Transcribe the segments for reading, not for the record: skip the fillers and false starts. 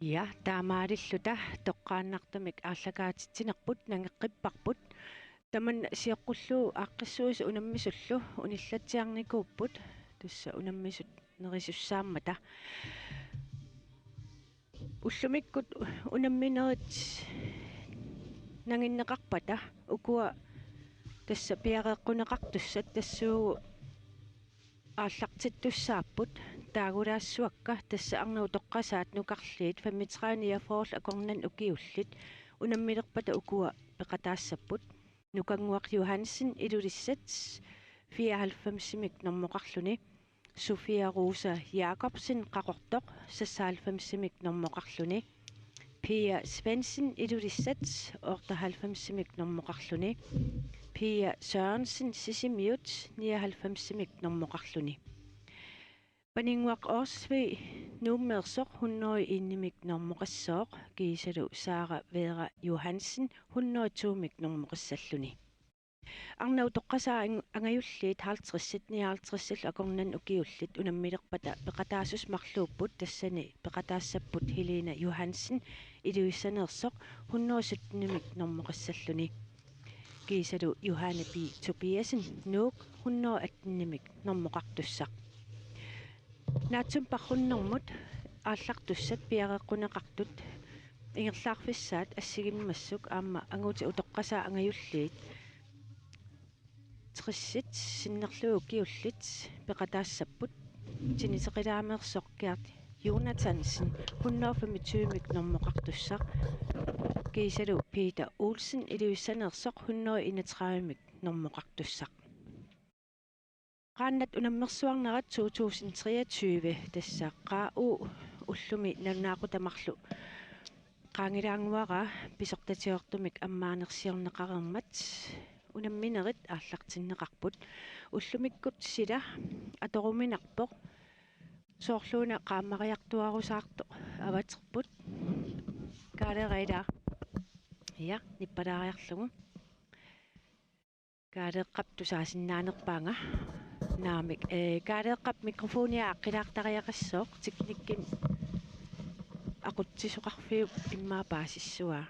Ja, taamaalilluta toqqaannartamik aallakaatittinerput nangeqqipparput taman siоққуллуу ааqqissуус унаммисуллу униллатсиарникууpput тусса унаммисут нерисуссааммата уллумиккут унамминерит нангиннеқарпата укуа тасса пиареэққунеқартуссат тассуугу ааллартиттуссааппут таагулаассуакка тасса арнуу тоққасаат нукарлиит фамитраниафоорл акорнан укиуллит унаммилерпата укуа пеқатаассаппут нукангуақ Johansen илулиссат 94-симик нормоқарлуни Sofia Rosa Jacobsen qaqortoq 96-симик нормоқарлуни Pia Svendsen илулиссат 98-симик нормоқарлуни Pia Sørensen Sisimiut 99-симик нормоқарлуни Панинguaq Orsve nummersoq 101-мик нормоқассооq кисалу Сара Vera Johansen 102-мик нормоқассаллуни арнау тоққасаа ангаюллиит 50-59 акорнан укиуллит унаммилерпата пеқатаасус марлууппут тассани пеқатаассаппут Helena Johansen илуиссанерсоқ 117-мик нормоқассаллуни кисалу Johanne B Tobiasen нук 118-мик нормоқартуссақ наатсум парруннэрмут ааллартуссат пиареэққунеқартут ингерлаарфиссаат ассигиммассук аама ангути утоққасаа ангаюллиит триссит синнерлугу киуллит пеқатаассаппут тинисеқилаамеерсоқкиарт Jonathansen 125-мик нормоқартуссақ кисалу Peter Olsen илуиссанерсоқ 131-мик нормоқартуссақ qaannat unammersuarnerat 2023 тассааққаа уллуми нанаақутамарлу qaangilaanguara pisortatiortumik аммаанерсиорнеқарермат унамминерит ааллартиннеқарпут уллумиккут сила аторуминарпоқ соорлууна qaammaриартуарусаарто аватерпут каалерида я ниппалаариарлугу каалеэққапту саасиннаанерпаанга наамик каалеэққап микрофониа аққилаартариақассооқ тикниккин aqutsisuqarfiup immaa paasissua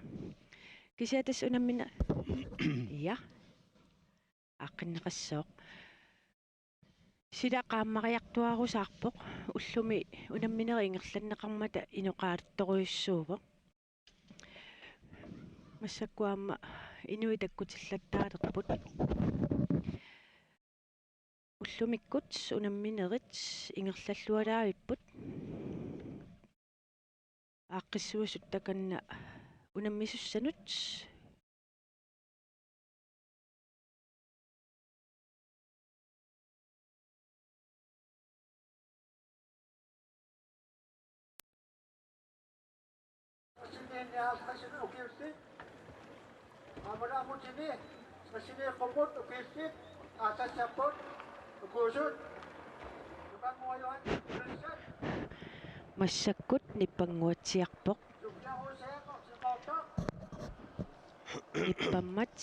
kisiatas unammina ja aqqinneqassooq sila qaammariartuarusaarpoq ullumi unammineri ingerlanneqarmata inuqaaluttoruissuupoq массаккуаама инуитаккутиллаттаалерпут уллумиккут унамминерит ингерллаллуалаавиппут ааққиссуасут таканна унаммисуссанут Amaramuchini, Masini Komut, Ukisip, Atasapot, Ukusut, Ukangoyon, Urisat, массаккут ниппангуатсиарпоқ ниппаммат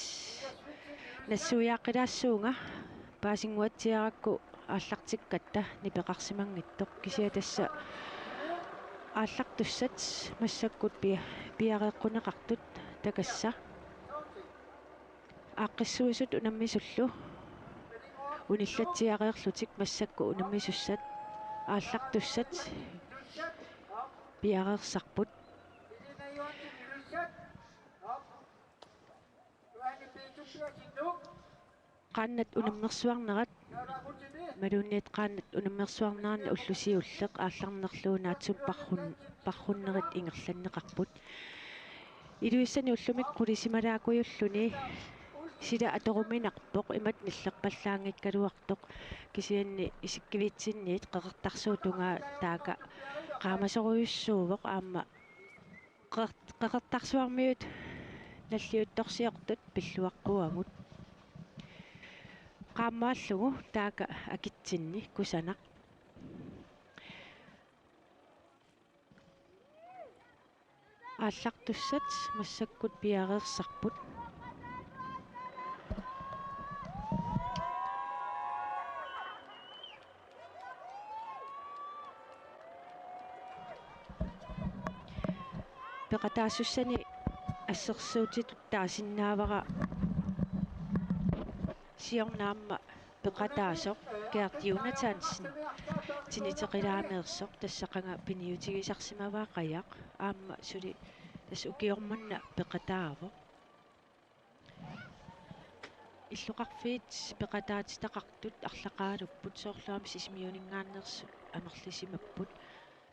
нассуяаққилаассуунга паасингуатсиаракку ааллартиккатта нипеқарсимангиттоқ кисиатасса ааллартуссат массаккут пиареэққунеқартут такасса ааққиссуисут унаммисуллу униллатсиареерлутик массакку унаммисуссат ааллартуссат пиареерсарпут qaannat unammersuarnerat малуунниит qaannat unammersuarnerna уллусиуллеq аалларнерлуунаатсум парруннерит ингерланнеқарпут илуиссани уллумик qulisimalaakuйуллуни сила аторуминарпоқ имат ниллерпаллаангиккалуартоқ кисианни исиккивитсинниит қеқертарсуутунгаа таага qaamasoruйуссуувоқ аама қеқертарсуармиут наллиутторсиортут пиллуаққуагут qaammaаллугу таага акитсинни кусанақ ааллартуссат массаккут пиареерсарпут peqataassani ассерсуутитут таасиннаавара сиорнаамма пеқатаасоқ кеартиунатаансин тинитеқилаамеерсоқ тассақанга пиниутигисарсимаваа қаяқ аама сули тас укиорманна пеқатаавоқ иллоқарфиит пеқатаатитақартут арлақаалуппут соорлуами сисмиунингааннерсут амерлисимаппут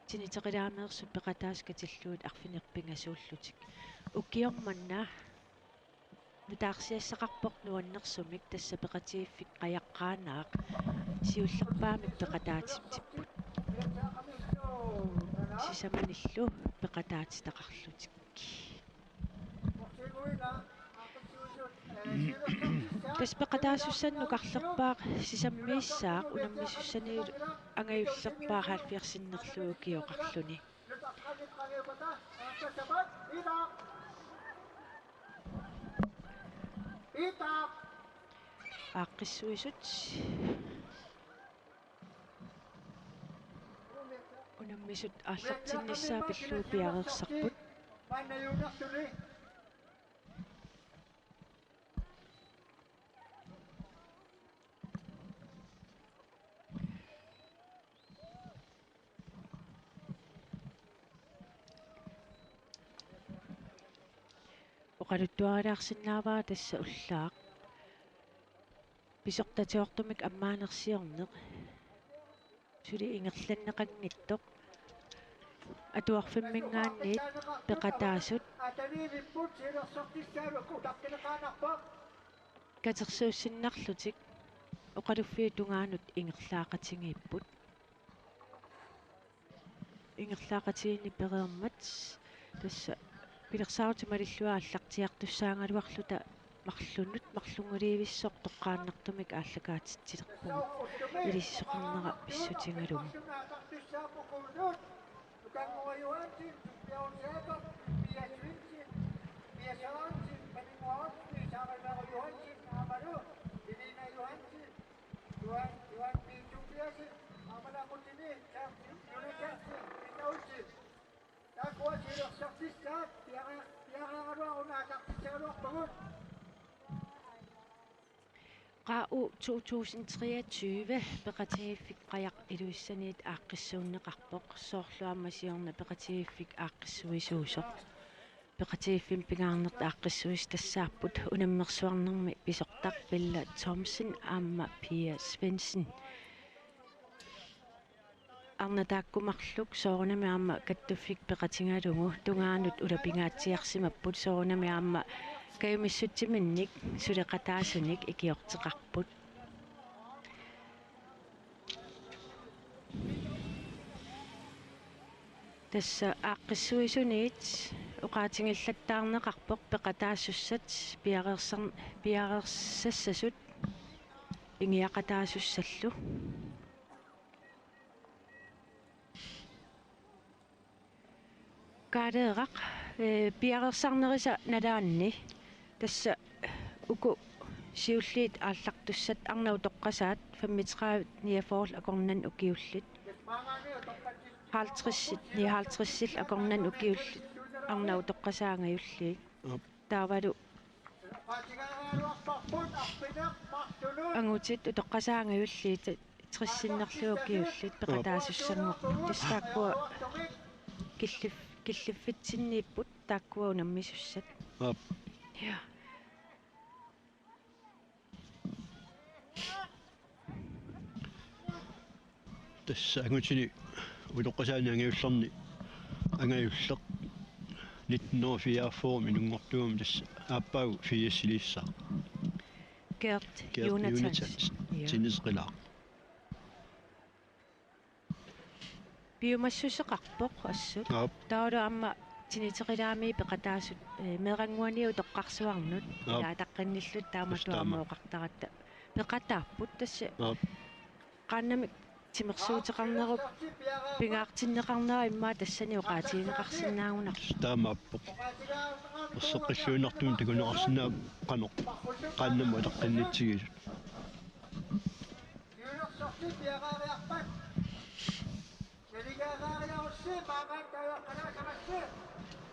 тинитеқилаамеерсут пеқатааскатиллуут арфинерпингасууллутик укиорманна нутаарсиассақарпоқ нуаннерсумик тасса пеқатииффик қаяққаанаақ сиуллерпаамик пеқатаатиптиппут сисаманиллу пеқатаатитақарлутик тас пеқатаасуссанну карлерпаақ сисаммииссаақ унаммисуссаниут ангаюллерпаа хаалфиарсиннерлуу киоқарлуни ааққиссуисут унаммисут ааллартинниссаа пиллуу пиареерсарпут оқалуттуарилаарсинааваа тасса уллаақ писортатиортумик аммаанерсиорнеқ сули ингерланнеқангиттоқ атуарфиммингаанниит пеқатаасут катерсууссиннарлутик оқалуффи тунгаанут ингерлаақатингииппут ингерлаақатиини переермат тасса пилерсаутималиллуа аллартиартуссаангалуарлута марлунут марлунгуливиссоқ тоққааннартумик ааллакаатитсилерпугу илиссоқарнера писсутингалугу qaa'u 2023 peqatiiffik qajaq iluissaniit aaqqissuunneqarpoq soorluammasiorna peqatiiffik aaqqissuisuusoq peqatiiffim pingaarnert aaqqissuis tassaarput unammersuarnermi pisortarpilla Thomsen aamma Pia Svendsen арнатааккумарлук соорнами аама каттуффик пеқатингалугу тунгаанут улапингаатсиарсимаппут соорнами аама каюмиссутсиминник сулеқатаасуник икиортеқарпут тасса ааққиссуисуниит уқаатингиллаттаарнеқарпоқ пеқатаассуссат пиареерсассасут ингиақатаасуссаллу каареерақ пиареерсарнериса налаанни тасса уку сиуллиит ааллартуссат арнау тоққасаат 35 ниафоорл акорнан укиуллит 50 50 акорнан укиуллит арнау тоққасаангаюлли таавалу ангутит тоққасаангаюлли триссиннерлуукиуллит пеқатаасуссангорпут тассааккуа киллиффитсиннииппут тааккуа унаммисуссат я тасса ангутини улоққасааниангиуллерни ангаюллеқ 1944 минунгортуум тасса ааппаагу фиассилиссаа Gert Jonathan тинисқилаа биумассусеқарпоқ ассут таалу аама тинитеқилаами пеқатаасут мерангуаниу тоққарсуарнут тааққинниллут тааматуамооқартаратта пеқатааппут тасса qaannami тимерсуутеқарнеруп пингаартиннеқарнера иммаа тассани оқаатигинеқарсинаагунарлу таамааппоқ ерсеққиллуинартум такунеқарсинаа қано qaannаму атаққиннитсигисут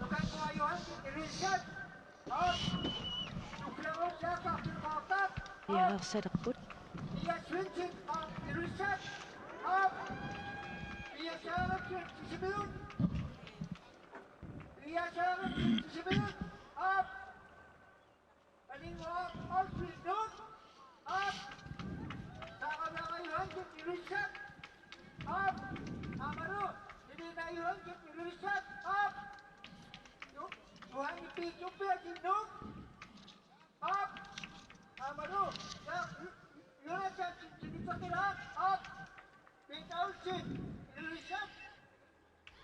bukan pengayuhan Indonesia. Up. Nuklear siapa berkotak. Piaqersalерput Ia switching up Indonesia. Up. Ia syarat disebut. Ia syarat disebut. Up. Paling up. All speed down. Up. Sama pengayuhan Indonesia. Up. Amaru. Ini pengayuhan Indonesia. Up. Tuhan itu pihak up. Amaru. Yöneten Çinlik'e up. Binausin. Indonesia.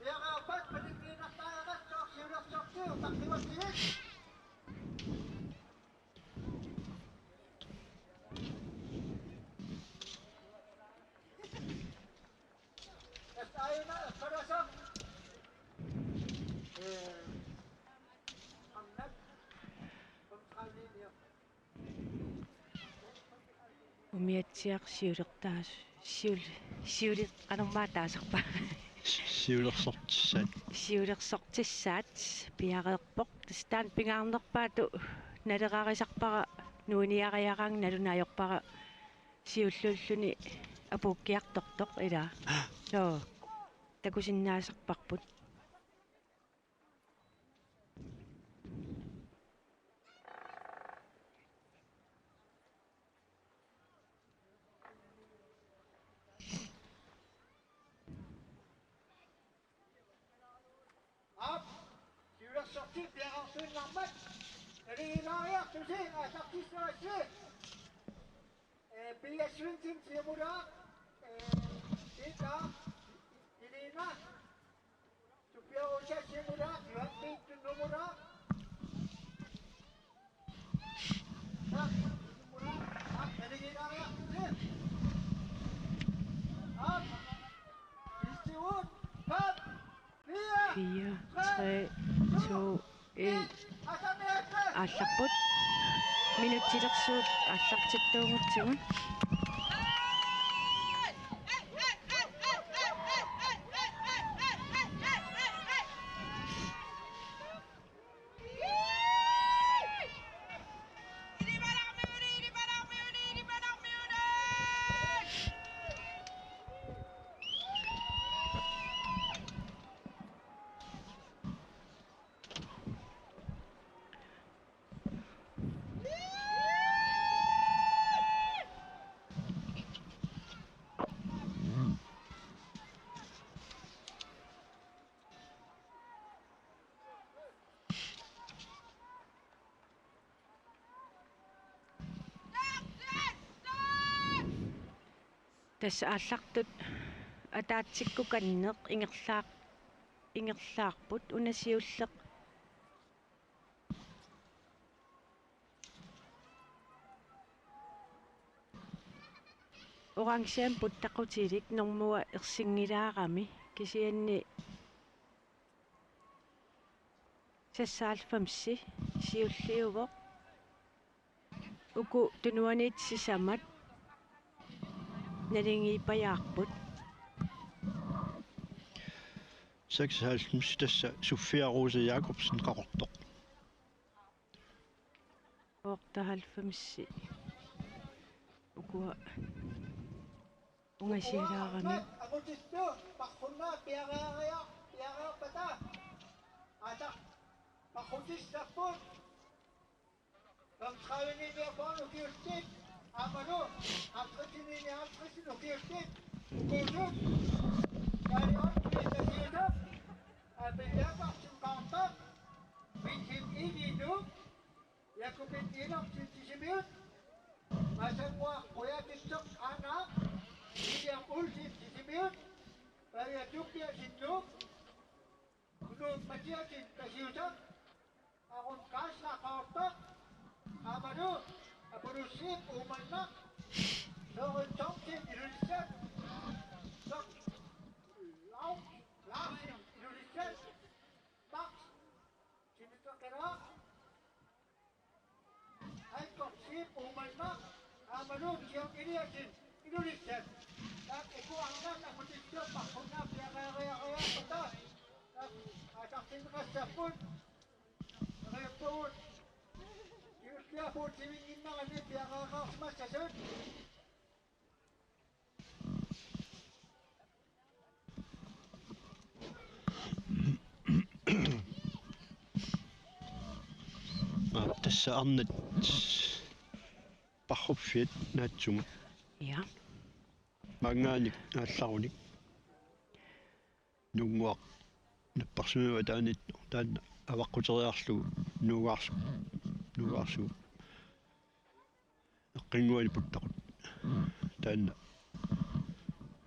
Yang apat peninggian atas sok takdiwan sini. Ayo nak pada sok. Amnat. Pemkali dia. umiatsiaq siulertaas siulit qanermaataasarpa Siulersortissaat siulersortissaat piaqeerpoq tastaan pingaarnerpaatu naleqarisarpara nuuniariaqang nalunaayorpara siullulluni apuukkiartortoq ilaa soo takusinnaasarparput Up. Sudah sorti biar langsung lambat. Dari wilayah tu sih, sorti selesai. Biar swing dia mudah. Kita ini nak. Supaya usia dia mudah, dia pintu mudah. Nak mudah. Up dari wilayah tu sih. Up. Istiwut. Up. 4 3 2 1 аалларпут минутсилерсуут ааллартиттуунгутсигун тасса ааллартут атаатсикку каннеқ ингерлаарпут унасиуллеқ орангсиан путтақутилик нормуа ерсингилаарами кисианни сассаалфамси сиуллиувоқ уку тунуаниитсисамат налингиипаяарпут 96 tassa Sofia Rose Jacobsen qaqortoq оортаалфамси укуа унгасиалаарами Agutisto, pakhuna piagaya pata. Ada pakhutis saput. Kamkhawini dia pon ukiustit. Amano, apkatini ni apkatin ukiustit. Kujut. Dari on kita hidup. Abia paksin kantak. Bikin ini tu. Ya kupin inok sisibut. Masa gua koya tisok anak. Ini yang ulti sisibut. Baya jupia situ. Gunung Macia Kasiuta. Akon kasa kautak. Amado. Aburusip umanak. Sohon tongkin Indonesia. Sok. Lauk. Indonesia. Max. Sini tu kira. Hai kok sip umanak. Amado siang ini asin Indonesia. Tak aku angkat aku tidak pakuna biar raya peta. Asartin qassarput repuut kiuskiapuut siminginnarani piaqaaqaarsimassasut Tässä annet parrupfiat naatsugut Ja. maangaanik aallaruni nunguaq napparsumiva taanit taanna avaqquteriarlugu nuugaarsugu eqqinguani puttaqut taanna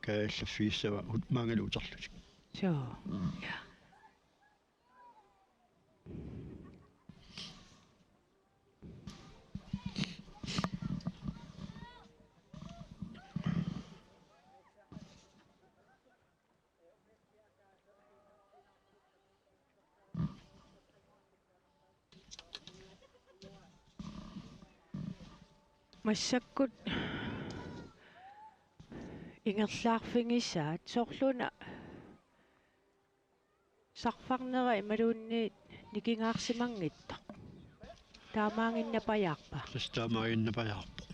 kaallafiissava maangaluuterlutik Så. Ja. Massakkut ingerlaarfingissaat sorluna sarfarnera imaluunniit nikingaarsimangitta taamaanginnapajaarpa tastaamaaginnapajaarpo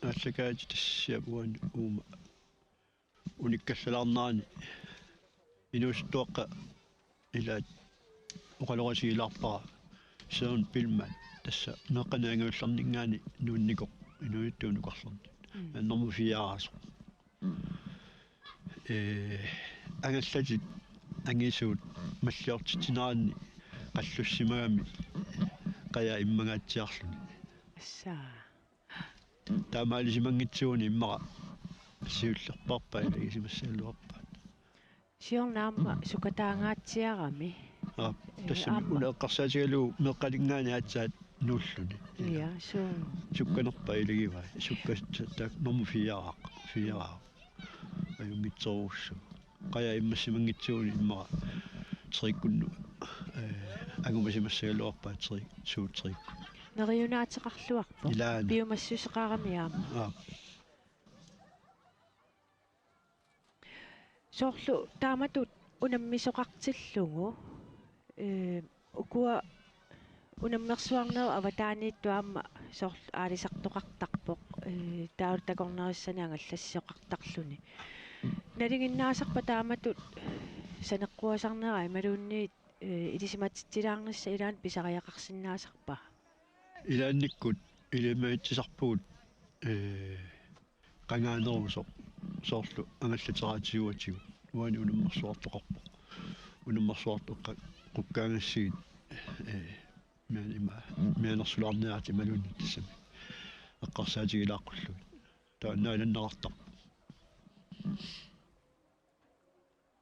allakaati tassiapuan uuma unikkallaarnaani inuustuaqqa ilaat oqalorasiilaarpara seun pilma tassa meqqanaanguullarningaani nuunnikoq inuittuunuqarlorni annermu fiaraaso angallatit angisuut malliortitinaanni qallussimagami qaya immagaatsiarluni assaa taamaalisimanngitsuuni immara siullerparpa ilagisimassalluarpa siornaamma sukataangaatsiarami tässä amma. uleqqarsaatigalu meqqalingaani aatsaat nuulluni Ja, så. sukkanerpa ilagivai sukka normu fiaraa ajungitserussu qaya immassimangitsuuni immara triikkunnu angumasimassagalluarpa triikku Neriunaateqarluarpo ilaana biomassuseqaramiaama sorlu taamatut unammisoqartillugu ukua unammersuarnera avataaniittuaamma sorlu aalisartoqartarpoq tautakornerissani angallassisoqartarluni nalinginnaasarpa taamatut saneqquasarnera imaluunniit ilisimatittilaarnissa ilaan pisariaqarsinnaasarpa ilaannikkut ilimaatsisarpugut qangaanerusoq soorlu angallateraatiuatigut uani unammersuartoqarpoq unammersuartoqqa qukkaangassiit mianersulaarniaati maluunni tassami eqqarsaatigilaaqqullugit taannaalannaqartarpa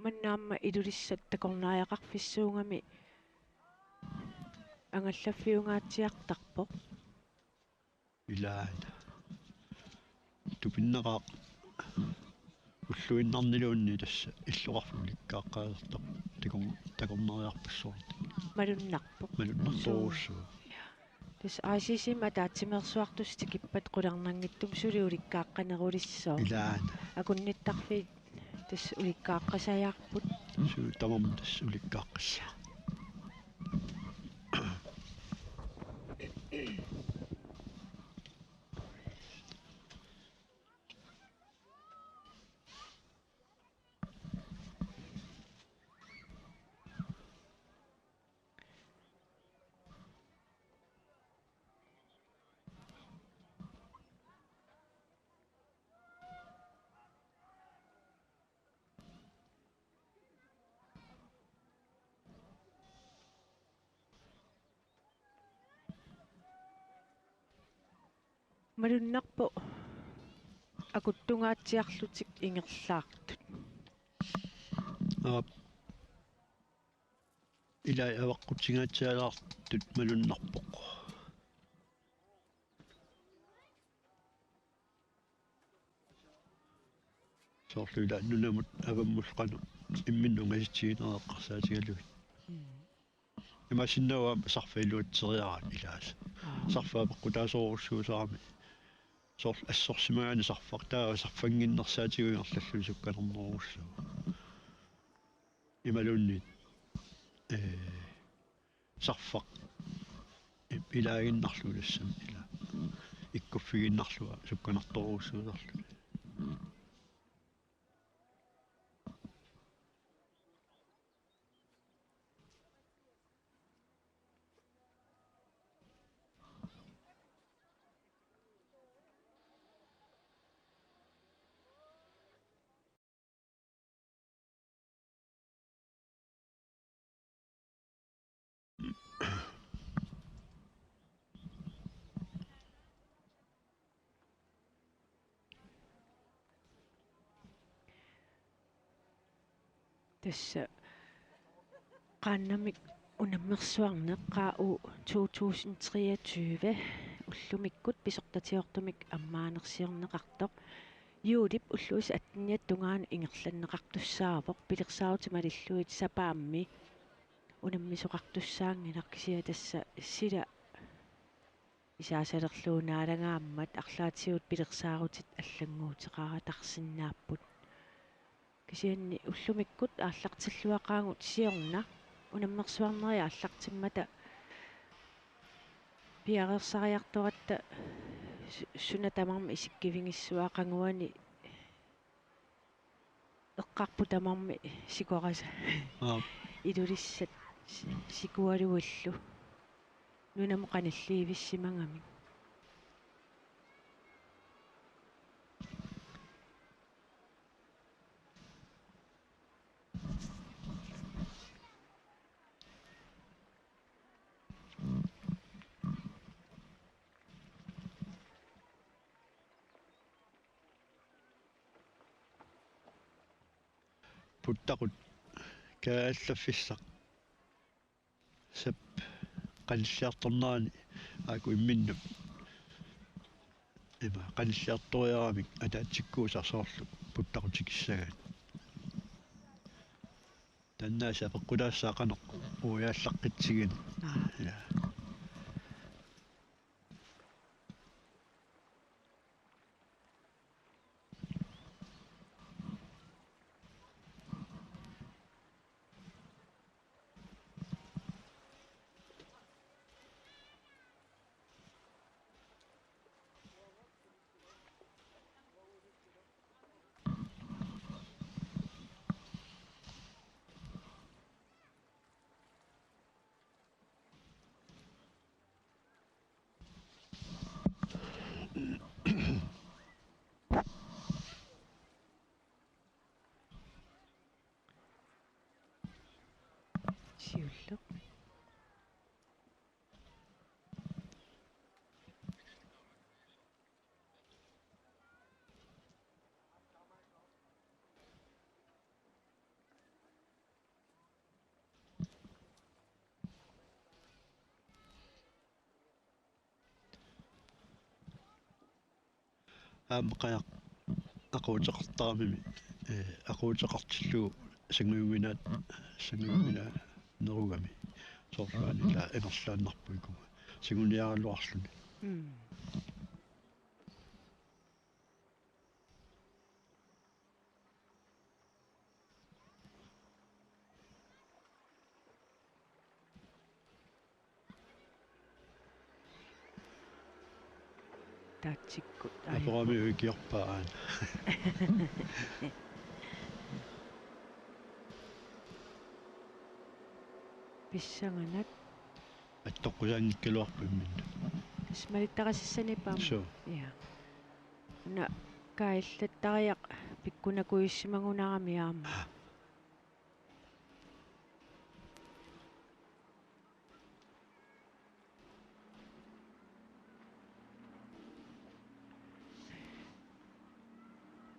mannaamma ilulissat takornaajaqarfissuungami angallaffiungaatsiartarpoq ilaana tupinneqaaq уллуиннарнилуунни тасса иллоқарфуликкааққаалертақ такорнериарпассуарти малуннарpoq малуннарторуссуу тас аасисима таатсимерсуартусти киппат қуларнангиттум сули уликкааққанерулиссоо илаана акунниттарфи тас уликкааққасаяарпут суу тамам тасс уликкааққасса малуннарпо акуттунгааtsiарлутик ингерлаартут илай аваққутсигаатсаалаартут малуннарпоқ соорлуила нунамут аваммулқану имминнунгаситсигинеэққарсаатигалугит имасиннава сарфаилуатсериарат илаас сарфаапеққутаасооруссуусаарами сор ассорсимагаани сарфартаа сарфангиннэрсаатигунгерллу сукканернеруссуу ималуннит сарфақ илаагиннарлу лассам ила иккуффигиннарлуа сукканерторуссуусарлу тасса qaannamik unammersuarneqqaa'u 2023 уллумиккут писортатиортумик аммаанерсиорнеқартоқ юулип уллуис аттиниат тунгаана ингерланнеқартуссаавоқ пилерсаутималиллуит сапаамми унаммисоқартуссаангилар кисиа тасса сила исаасалерлуунаалагааммат арлаатиут пилерсаарутит аллангуутеқара тарсиннааппут кисианни уллумиккут ааллартиллуақаангут сиорна унаммерсуарнери ааллартиммата пиарерсариарторатта сунатамарми исиккивингиссуаақангуани эққарпу тамарми сикораса илулиссат сикуалуиллу нунаму қаналливиссимангами puttaqut kaallaffissaq sap qanilliartornaani aaku imminnut ima qanilliartoriaramik ataatsikkuusarsoorlu puttaqutikkissagaat таннааса пеккулаассаақанеқ уяаллаққитсигин я сиуллеқ аамеқаяқ aquuteqartaramimi aquuteqartilluu сангуйумина нерugami соорлуани ла энерлааннарпуикуга сигуниаралуарлуни таатсиккут апорами уикиорпаан писсанганат аттоққусаангиккалуарпиммин тасмалиттарасиссанипаама соо я на каиллаттариақ пиккунакуиссимагунарами аама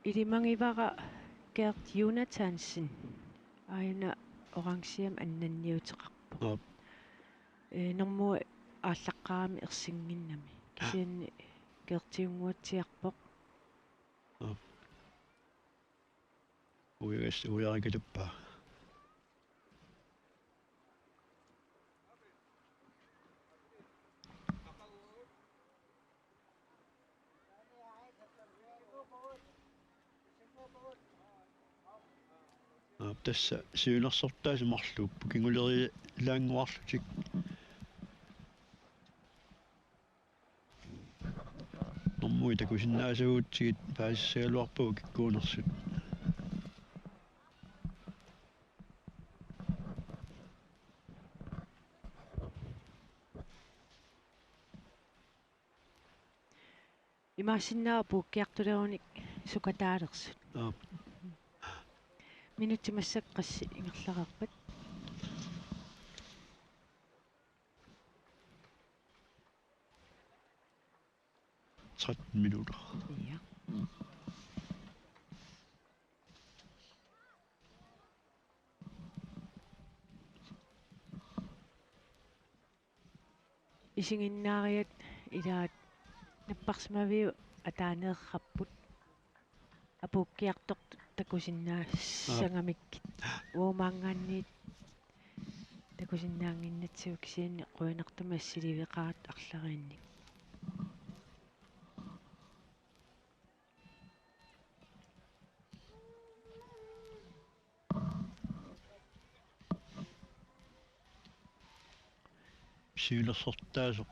илимангивара Gert Jonathansen аина орангсиам аннанниутеқарпо нормуа ааллаққарами ерсингиннами кисианни гертиунгуатсиарпоқ уярикалуппаа тасса сиунерсортаасимарлууппу кингулери илаангуарлутик нормуи такусиннаасагуутсигит паассагалуарпагу киккуунерсут имаасиннаа пууккиартулеруник сукатаалерсут минутимассак қасси ингерлақарпат 13 minutter. Ja. Isingиннаариат илаат наппарсимавиу атаанеерраппут апууккиартор такусиннаассангамиккит уумаангаанниит такусиннаангиннатсиу кисианни қуинартума ассиливеқарат арлариинник Сиулерсортаасо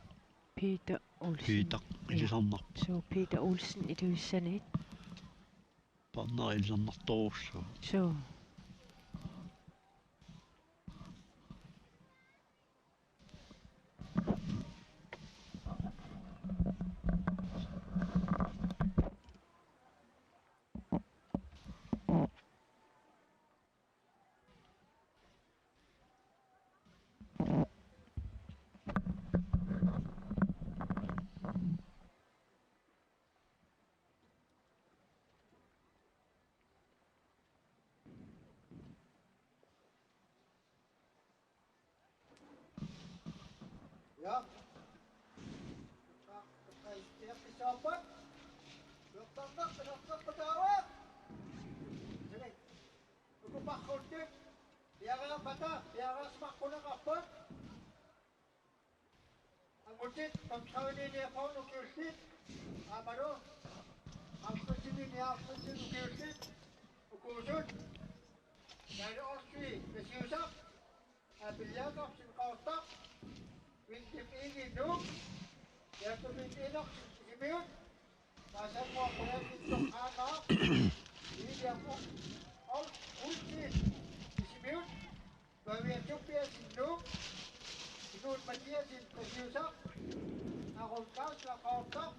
Peter Olsen. Peter илисарнар. So Peter Olsen илуиссанит. Парнер илисарнарторуссу. So. Ja. Setiap disahabat, dokter berdarah. Sini, aku pakul tip, biara bata, biara semakuna kapot. Ang ulit, pagkawin niya po nukiusit, baru, aku sini niya aku sini nukiusit, ukusut. Dari Austri, besiusak, biliagak sinkautak. Wintip ini dum, ya tu wintinok sibiyut, pasal mo ako yan itong anak, hindi ako, all ulti, sibiyut, bawi ang chupya sindum, sinun matiya sin kasiyusak, nakulkas, nakautak,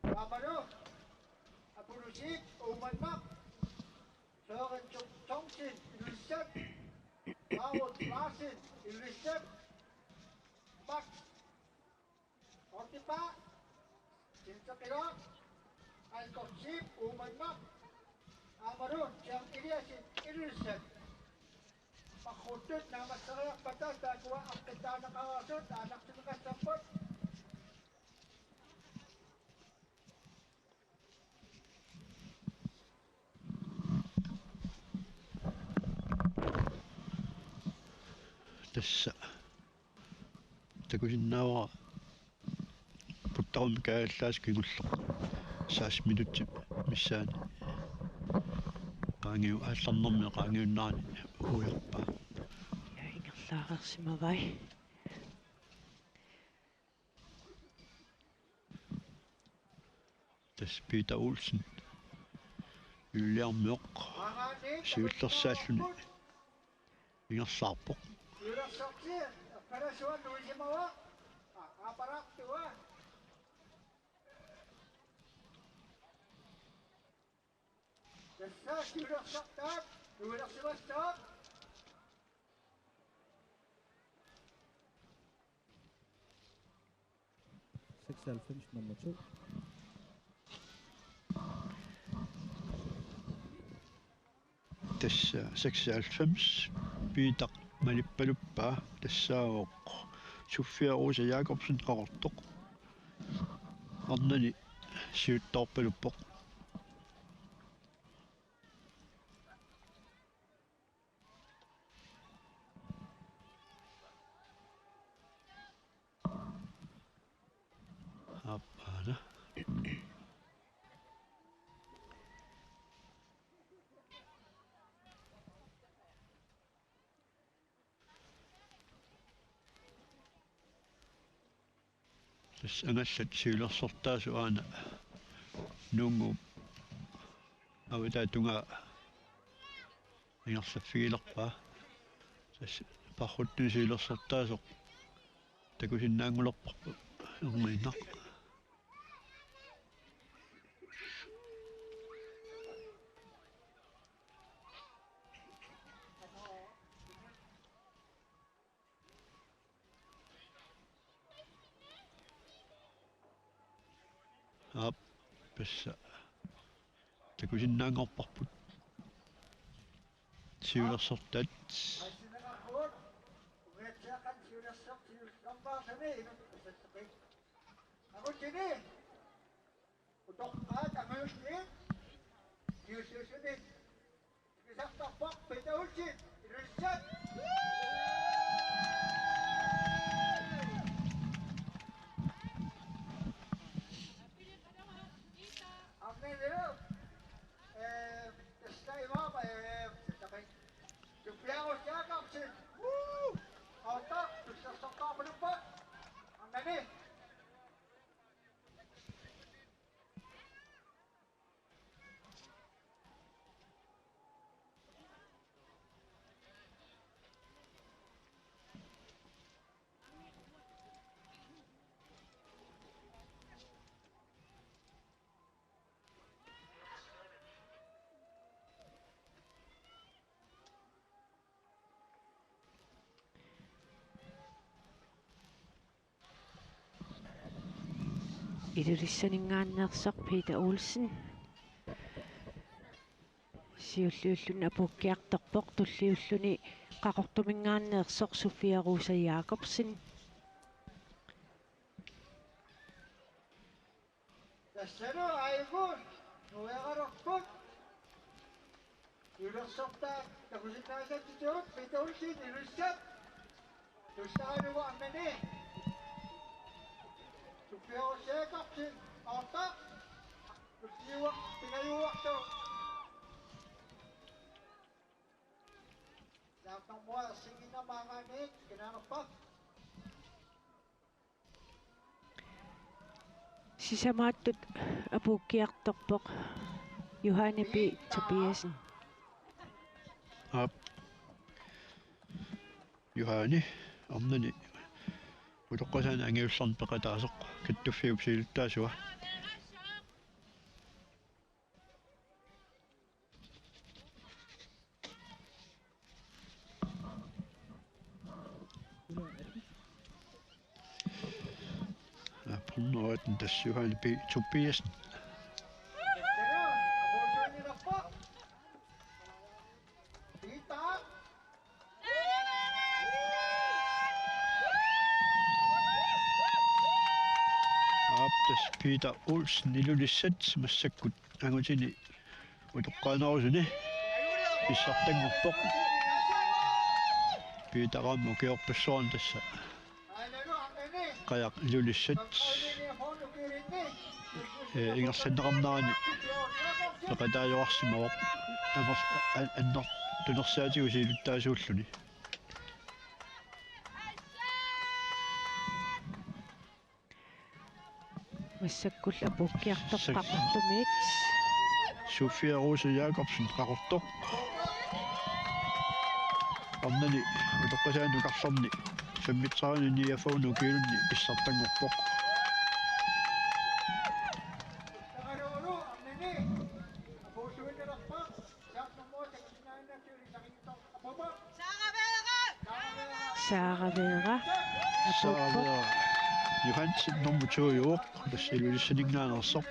kamano, apurusik, umanmak, sokan chongsin, ilulisat, bawat klasin, ilulisat, Pak, orti pak, cinta kira, al-kopsip, umanmak, amarun, siyang iliasin, ilisan. Makutut na masarayak patas, dagwa ang kita nakawasot, anak sinakasampot. Tässä takusinnaava puttarum kaallaas kingulleq 6 minutti missaani qaangiu aallarnermi qaangiunnaani uuyarpaa Ja ingerlaareersimavai. tässä Peter Olsen ylliarmeoq siullersaalluni ingersaarpoq Yuraksaksin, operasyon nuisimawa, aparak tuwa. Desas yuraksaktan, yuraksimastan. Sexual finish number 2. tässä 96 Peter malippaluppaa тассаагоқ суффиаруса Якобсен qaqortoq арнани сиутторпалуппоq аппана тас ангаллат сиулерсортаасу аана нунгу авитаатунга ингерсаффигилерпаа тас паррутту сиулерсортаасоқ такусиннаангулерпарпу ермииннақ ап песса такусиннаангорпарпут сиулерсортаат Sinangakuan, umetsakan siulasap siulasamba sini ingat kesesepik. Aku sini, untuk amal ini, sius ini, kisah tapak beda usin, riset. Amin ya, testai mama sesepik. Jumpiang siya kapsin. Otak, bisa sokak berempat. Amin ni. Илулиссанингааннеерсақ Peter Olsen сиуллиуллун апуккиарторпоқ туллиуллуни қақортумингааннеерсоқ Sofia Rosa Jacobsen Tercero, Aibun. Nuegarokpun. Yulasokta, takusinasa titurut, pitulsin, ilusap. Tusahan mo amin ni. Supiyaw siya kapsin. Otak. Tusiwak, pinayuwak to. Lahat ng mga singin na mga ni, kinanapak. сисамааттут апуккиарторпоқ Johanne B. Tobiasen ап юхани амнани утоққасаана ангиулларн пеқатаасоқ каттуффиуп сиилуттаасуа апуннуатн тассухаани пи Tobiasen Tercero, aborso nila po. Tita. аптас Peter Olsen илулиссат массаккут ангутини утоққаанерусуни писсартангорпоқ Peter-рамму киорпассуарн тасса Alero, amin ni. қаяқ илулиссат ингерсаннеқарнаани пеқатаажоқарсимавоқ амерс аннер тунерсаатигу сиилуттаасууллуни массаккул апуккиартоқ қақортумиит Sofia Rosa Jacobsen qaqortoq амнани утоққасаану қарсарни саммитсаарани яфауну киилунни писсартангорпоқ Nakarolo, amin ni. Aborso nila po. Siyak ng mga takusinaan na tiyuri sa kinito. Apaba. Saaravera апуккоқ саавера Johansen nummer 2 år тассилулиссанингаанерсоқ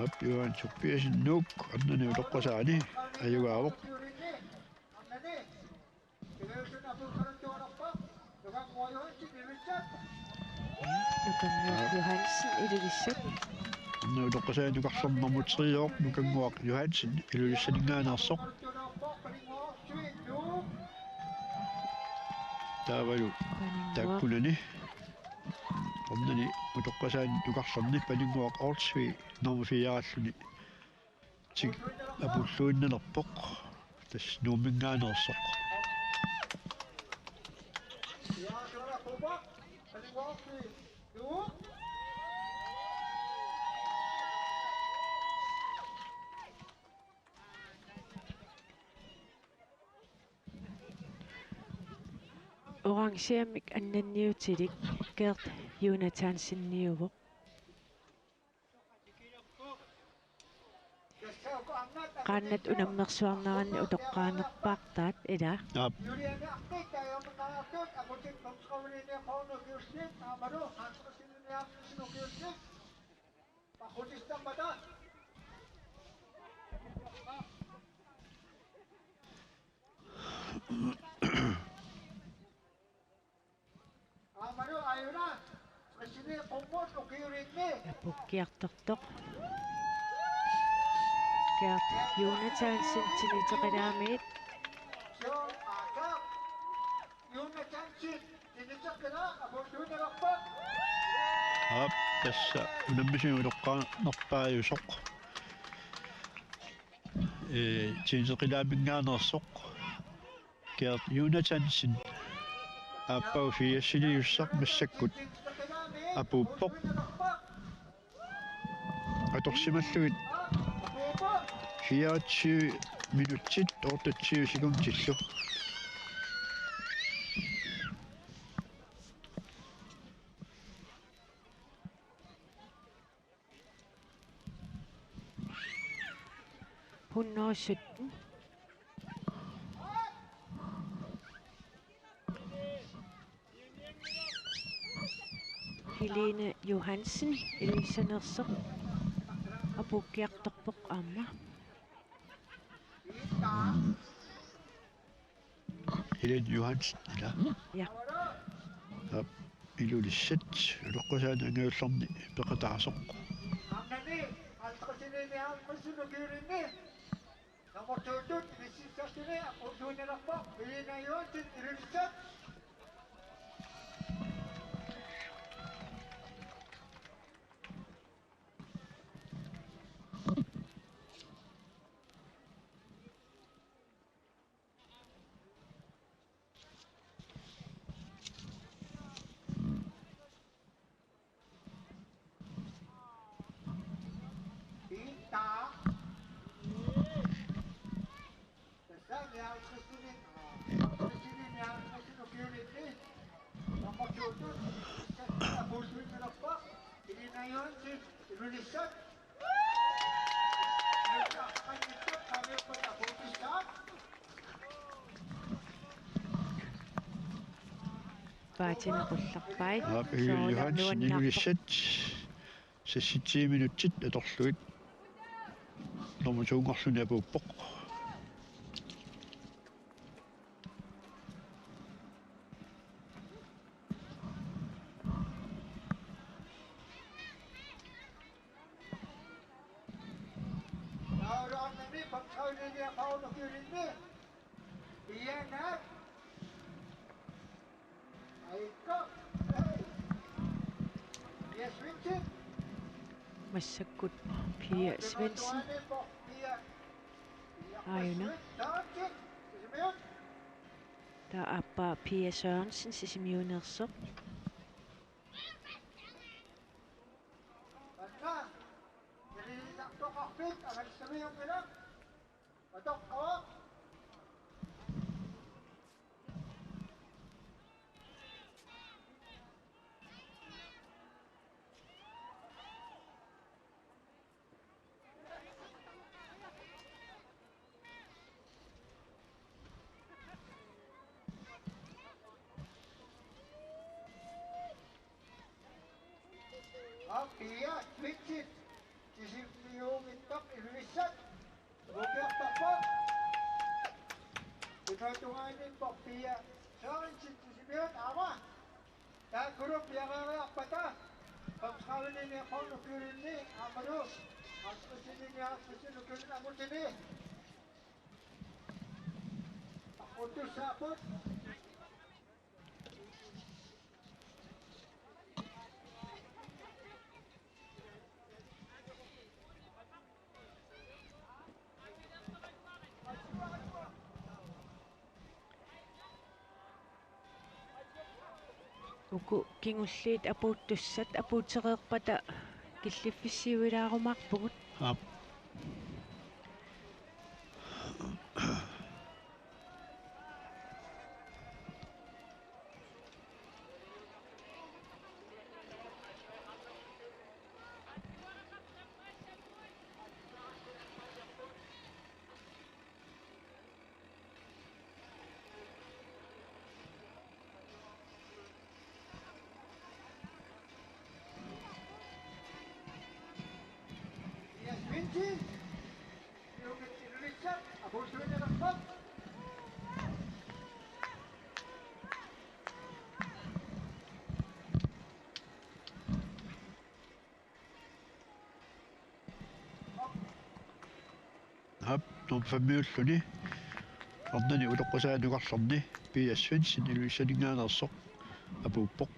ап Johan Tobiasen nuuk амнани утоққасаани аюгаавоқ Nukam Johansen ilulissat Nu toqasaan nuqarsornarmutiriorp nukanguaq Johansen ilulissaningaanarsoq taavalu taakkunani ornani utoqqasaan nuqarsorni paninguaq Ortsvi normafiaralluni tik apulluinnalerpoq tas nuuminngaanersoq Orangeamik annanniutilik Gert Jonathansinniuvoq qaannat unammersuarnaranni utoqqaanerpaartaat ila aap apukkiartortoq Gert Jonathansin tiniteqilaamiit aap tassa unammisumi utoqqaanerpaajusoq tiniteqilaaminngaanersoq Gert Jonathansin aappau fiassiliussaq massakkut apuuppoq atorsimallugit 24 minutsit 28 sekundtillu hunnorssutten Helene Johansen iluissanersoq apukkiartorpoq aamma Helene Johansen ila ja aap ilulissat uloqqasaan angaullarni peqataarsoq paatinequllarpai aap Helene Johansen ilulissat 60 minutsit atorluit normatuungarluni apuuppoq massakkut Pia Svendsen Aina ta appa Pia Sørensen sisimiunersoq Pia Svendsen sisimiumittoq ilulissat ukiartarpoq Tunatuanippoq Pia Sørensen sisimiut aava taakkurup piaqaariarpata Pagkawin ako nukulin ni Amado. At pasinin niya nukulin ako tini. Ako to sapot. Uku kingulliit apuuttussat apuuteqeerpata killiffissiuilаарumаарpugut Ap. Yes, Vinci. Yung Indonesia, ako sulit na nakpag. Ap nom fammiulluni ornani uloqqusaanugarlorni piassuansin iluissaningaanерсоq apuuppoq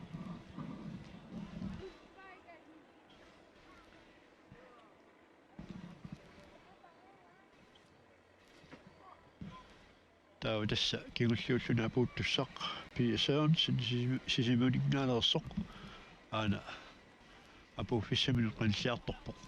tau tassa kingulliulluna apuuttussaq piassuansin sisimuningaanерсоq aana apuuffissaminu qansiartorpoq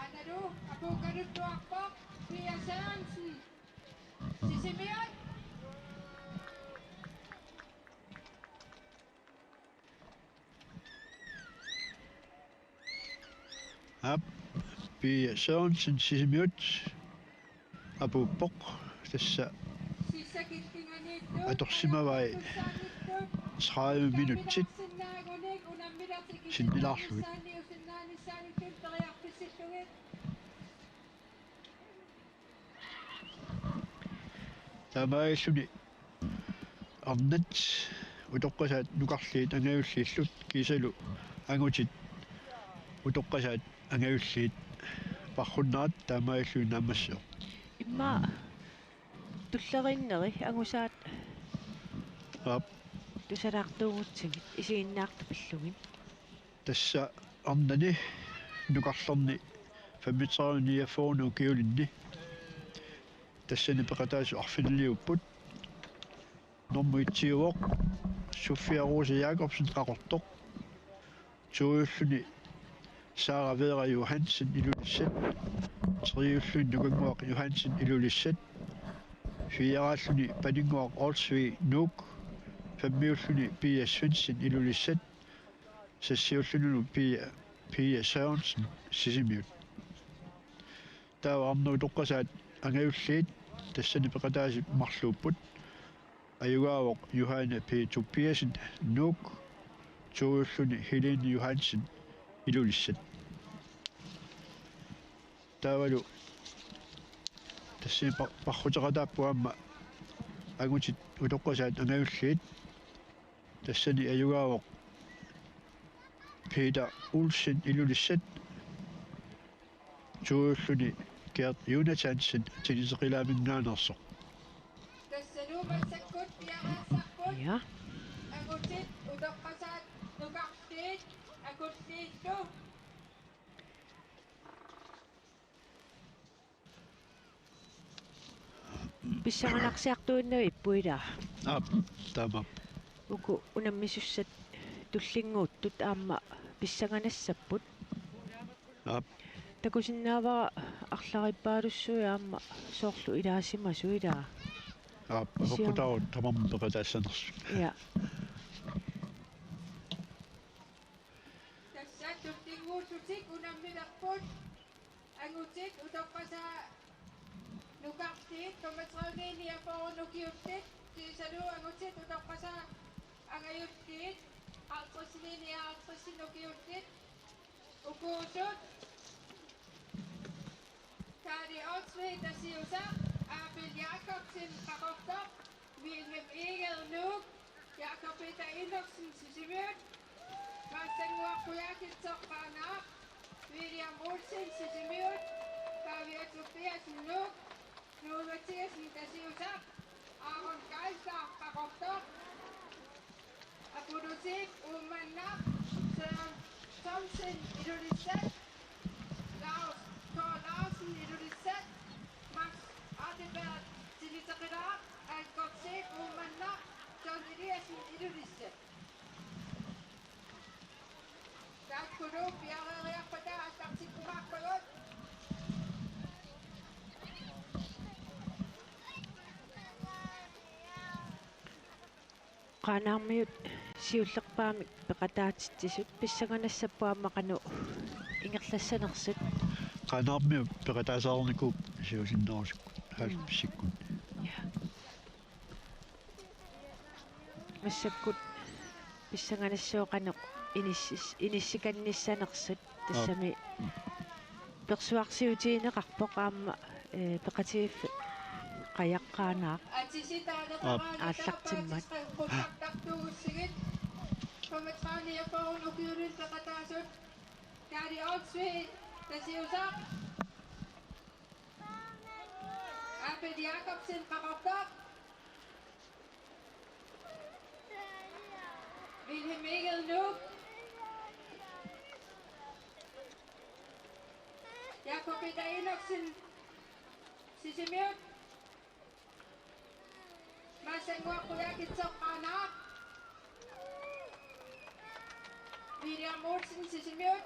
Anadu, aku kadut doakpok, biasansi. Sisimiot. ap piassuansin sisimiut apuuppoq tassa Sisakit tinganito. atorsimavai 30 minutsit sinnilaarlugit taamaalluni arnat utoqqasaat nukarliit angayulliillut kiisalu angutit utoqqasaat angayulliit parrunnarat taamaalluni naammassuq imma tullerinneri angusaat ap tusalaartuugutsigit isiinnaartapallugin tassa arnani nukarlorni 35 fornu kiulinni tassani peqataasu arfiniliupput normuitsiuoq Sofia-Rosa Jacobsen qaqortoq tuujulluni Sara Vera Johansen ilulissat triulluni nukanguaq Johansen ilulissat fiaraalluni paninguaq Olsvig Nuuk fammiulluni Pia Svensson ilulissat sassiullununu Pia Sørensen sisimiut taawa arnu toqqasaat angayulliit tassani peqataasi marluupput ayugaavoq Johanna P. Tobiasen Nuuk tuujulluni Helene Johansen ilulissat taavalu tassani parruteqataappuamma angutit utoqqasaat angayulliit tassani ayugaavoq Peter Olsen ilulissat tuujulluni Gert Jonathansen tiniseqilaaminngaanersoq Tässä nuumassakut piarassakut. ja Akutit udoqqasaat nukaqtiit. Akuttiittu. писсаганарсиартуиннави иппуила Тама. уку унаммисуссат туллингууттут аама писсаганассаппут такусиннаавара арлариппаалуссуи аама соорлу илаасимасуилаа Хоппутаа тамам пекатаассанерс. я Tässä tultinguusutik unammilerput angutik utoqqasa nukartiit tomatrauniiniaporunukiuttit kiisalu angutik utoqqasa angayuttiit aaltrissiniiniaartrissinukiuttit ukuusut kaari Otsved tasiusa Abel Jakobsen qaqortoq Wilhelm Egelnuuk Jakob Peter Enoksen sisimut Maastanguaqquyaakitsoqqaanaaq William Olsen sisimut Pavia Tobias Nuuk Nuuvatiasen tasiusa Aaron Geisler qaqortoq Apodotek Umannaaq Søren Thomsen ilulissat Lars K. Larsen ilulissat Max Adeberg Tilitaqilaaq Algotsek Umannaaq John Eliasen ilulissat Takkulu piareriarpata attartikkumaaqpagut qaanaarmiut siullerpaamik peqataatittisut pissaganassappuamaqanu ingerlassanersut Qanaarmi pekataasаарniku siusinnerusukku halpissikkun. массаккут писсаганассуоқанеқ иниссиканнissanersut тассами персуарсиутиинеқарпоқ аама пеқатииф қаяққаанаақ ааллартиммат Puttaqtuussigit Tomatrauniaporunukiulun peqataasut Kaari Otsved tasiusaaq Abel Jakobsen qaqortoq Wilhelm Egelnuuk Jakob Peter Enoksen sisimut Maastanguaqquyaakitsoqqaanaaq William Olsen sisimut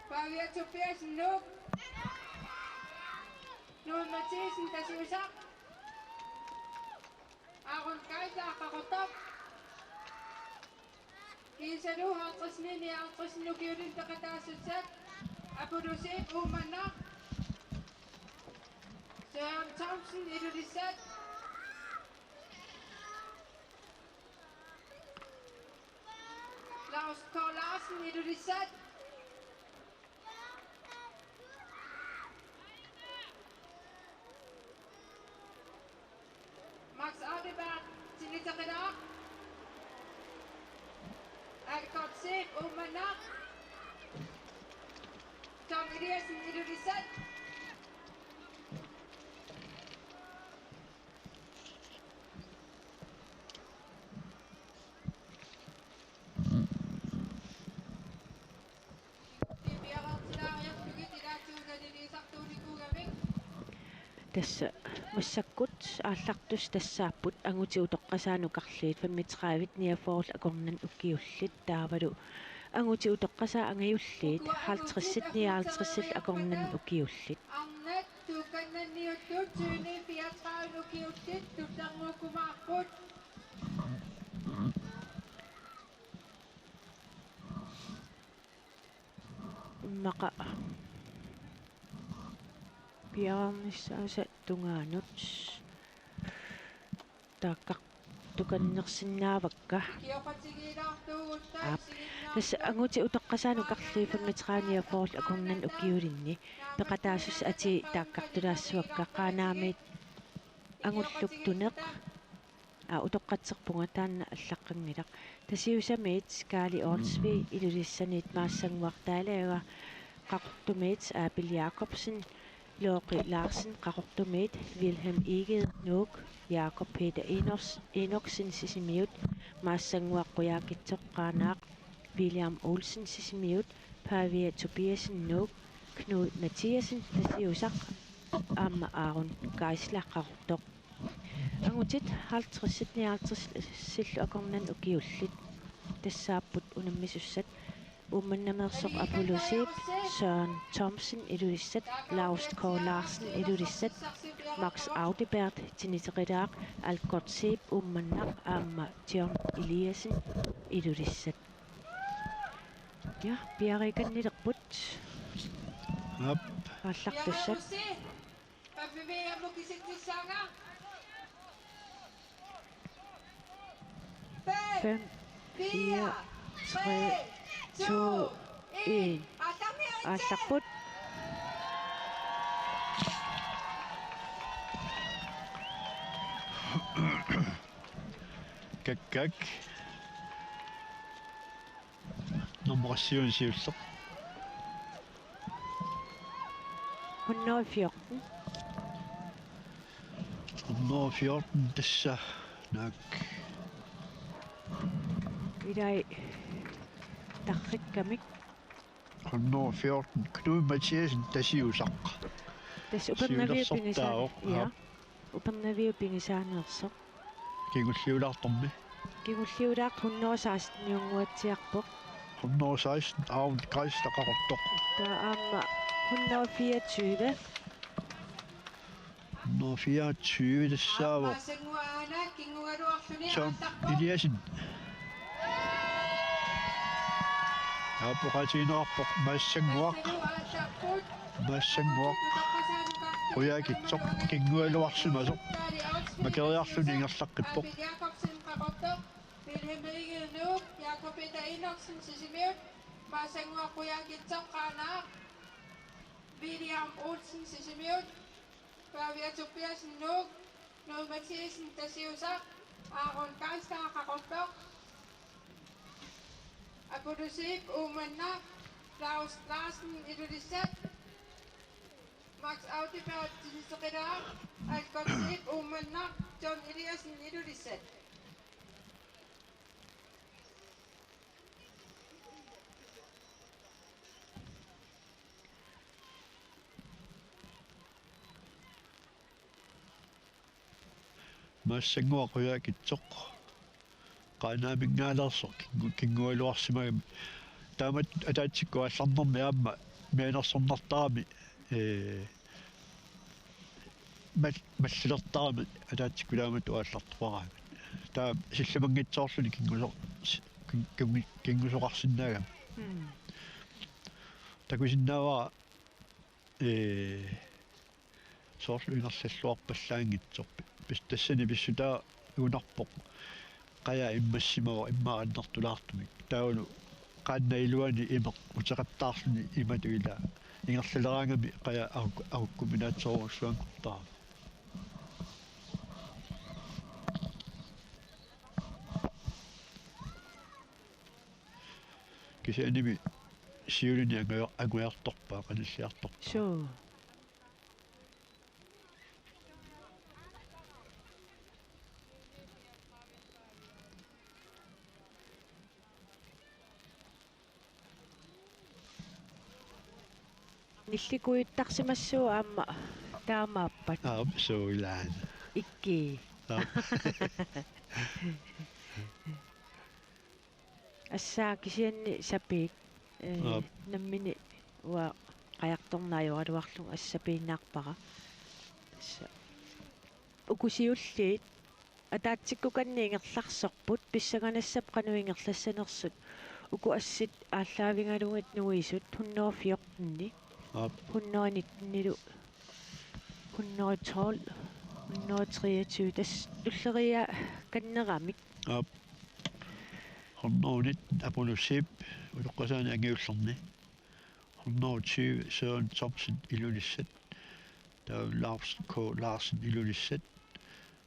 Pavia Tobias Nuuk Nuul Mathiesen tasiusaaq Aaron Geisler qaqortoq Kiisalu aaltrisniiniaartrisnukiulun peqataasutsat Apodosek Umannaaq Søren Thomsen ilulissat Lars K. Larsen ilulissat Max Adeberg Tilitaqilaaq Algotsek Umannaaq John Eliasen ilulissat тасса массаккут ааллартус тассааппут ангутиутоққасаанукарлиит 35 ниафоорл акорнан уккиуллит таавалу ангутиутоққасаа ангаюллиит 50 ниаалтрissил акорнан уккиуллит Arnat tuukannanniuttut syyni 34 ukiuttit tuttarmuukkumaarput мақа пиарнissaаса тунгаанут тааққар туканнерсиннаавакка kioqatigiilaartuuguttaa тасса ангути утоққасаанукарлии 35 форл акорнан уккиулинни пеқатаасус ати тааққартулаассуакка қаанаамит ангуллуктунеқ утоққатсерпунга таанна аллаққангилақ тасиусамиит Kaari Otsved илулиссаниит maassangуартаалаага қақортумиит Abel Jakobsen Låke Larsen qaqortumiit Wilhelm Egelnuuk Jakob Peter Enoksen sisimiut maassangуақquyaakitsoqqaanaaq William Olsen sisimiut Pavia Tobiasen Nuuk Knud Mathiasen tasiusaq аама аарун кааислааққарторtoq ангутит 50-59 силлу акорнан укиуллит тассааппут унаммисуссат уумманнамеерсоқ апулусип Søren Thomsen илулиссат Laust K Larsen илулиссат Max Audeberg тинитеқилаақ алкортсип уумманнақ аама John Eliasen илулиссат я пиариканнилерпут ап аллартуссат Fem, 4, 3, 2, 1. Алларпут каккак номерасиун сиуллеқ 114 114 тасса наак илай тарриккамик 114 Knud Mathiasen тасиусақ тас упернавиу Сиулерсортаа, пингисаа я упернавиу пингисааниерсоқ кигуллиулаартарми кигуллиулаақ 116 ниунгуатсиарпоқ 116 аун кайстақарторtoq таа аама 124 124 тассаавоқ John Eliasen апоқатинерпоқ массангуақ уяакитсоқ кингуалуарсимасоқ макериарлуни ингерлаққиппоқ William Olsen Sisimiut, Flavia Tobiasen Nuk, Knud Mathiasen Tasiusaq, Aaron Kaaslaqartortoq, Apulusip Uummannaq, Laust Larsen ilulissat, Max Audeberg tiniseqilaaq, Alkortsip Uummannaq, John Eliasen ilulissat. массангуақуяакитсоқ qaaнаамингаалерсоқ кингуалуарсимагами таамат атаатсикку алларнэрми аама мианерсорнартарами маллилертарами атаатсиккулаамат уаллартуараами таа силламангитсоорлуни кингусоқарсинаагам такусиннаава соорлу инерллуарпаллаангитсорпи пис тассани писсутаа уунарпоқ qaya иммассимава иммааннартулаартумик таулу qaannailуани имеқ утеқаттаарлуни иматуила ингерллераангами qaya аруккуминаатсоруссуангортаа кисианими сиулини агуярторпаа qaналлиарторпаа соо нилликуиттарсимассуу аама таамааппат соулаан икки ассаа кисианни сапиик наммини уа qajartornaajorluarlu ассапииннаарпара assa укусиуллиит атаатсиккуканни ингерларсорпут писсаганассап qanуингерлассанерсут уку ассит ааллаавингалугат нуисут 114 119 112 123 тас туллерия каннерамик Honnoonit Apolusip uloqqasaani angiullerni 120 Søren Thomsen ilulissat taa Lars K Larsen ilulissat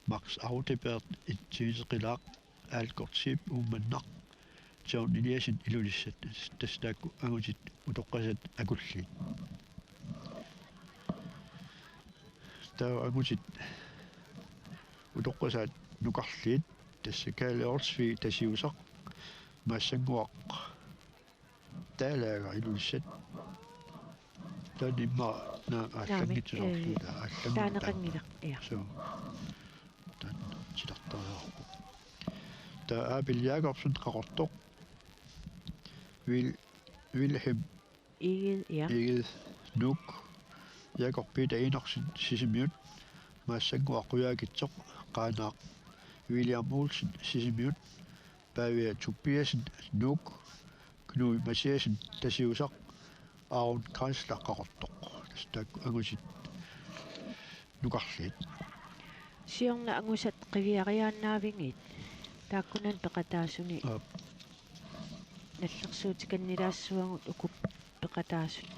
Max Audeberg ittiiseqilaaq Alkortsip uumannaq John Eliasen ilulissat tasnaakku angutit utoqqasat akulliit taa angutit utoqqasaat nukarliit тассакаали орсви тасиусақ массангуақ таалаага илулиссат Tani ma na allangitsusorluuta таанеқангилақ иа so tan silartariarpu ta Abel Jacobsen qaqortoq Wilhelm игил иа Eged Nuk Jakob Peter Enoksen Sisimiut Maassanguaqquyaagitsoq qaanaaq William Olsen Sisimiut Pavia Tobiasen Nuk Knui Masiasen tasiusaq Aron Kansler qaqortoq tastak angusit nuqarliit сиорна ангусат қивиариааннаавингит тааккунан пеқатаасуни наллерсуутиканнилаассуагут укуп пеқатаасут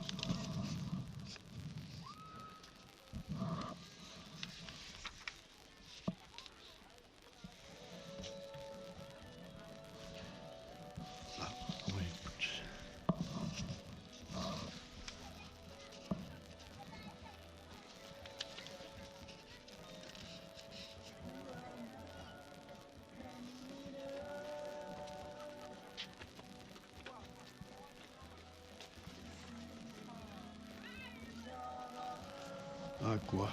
Aqua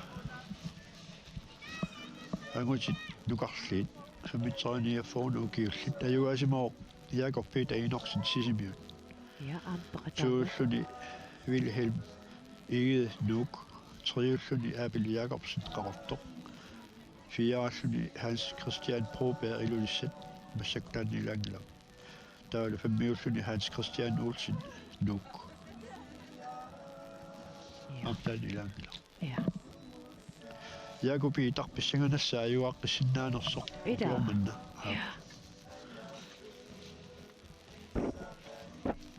angusit nuqarliit samitsarania fornuukiullit ajuasimooq Jakob Peter Enoksen Sisimiut иа аам пеқатаа tuulluni Wilhelm Eged Nuk triulluni Abel Jacobsen qaqortoq fiaralluni Hans Christian Broberg ilulissat massaktaannilaangila taalu fammiulluni Hans Christian Olsen Nuk amtaannilaangila иа Jakobi tarpissanganassa ajuaqqissinaanersoq Ida. uormanna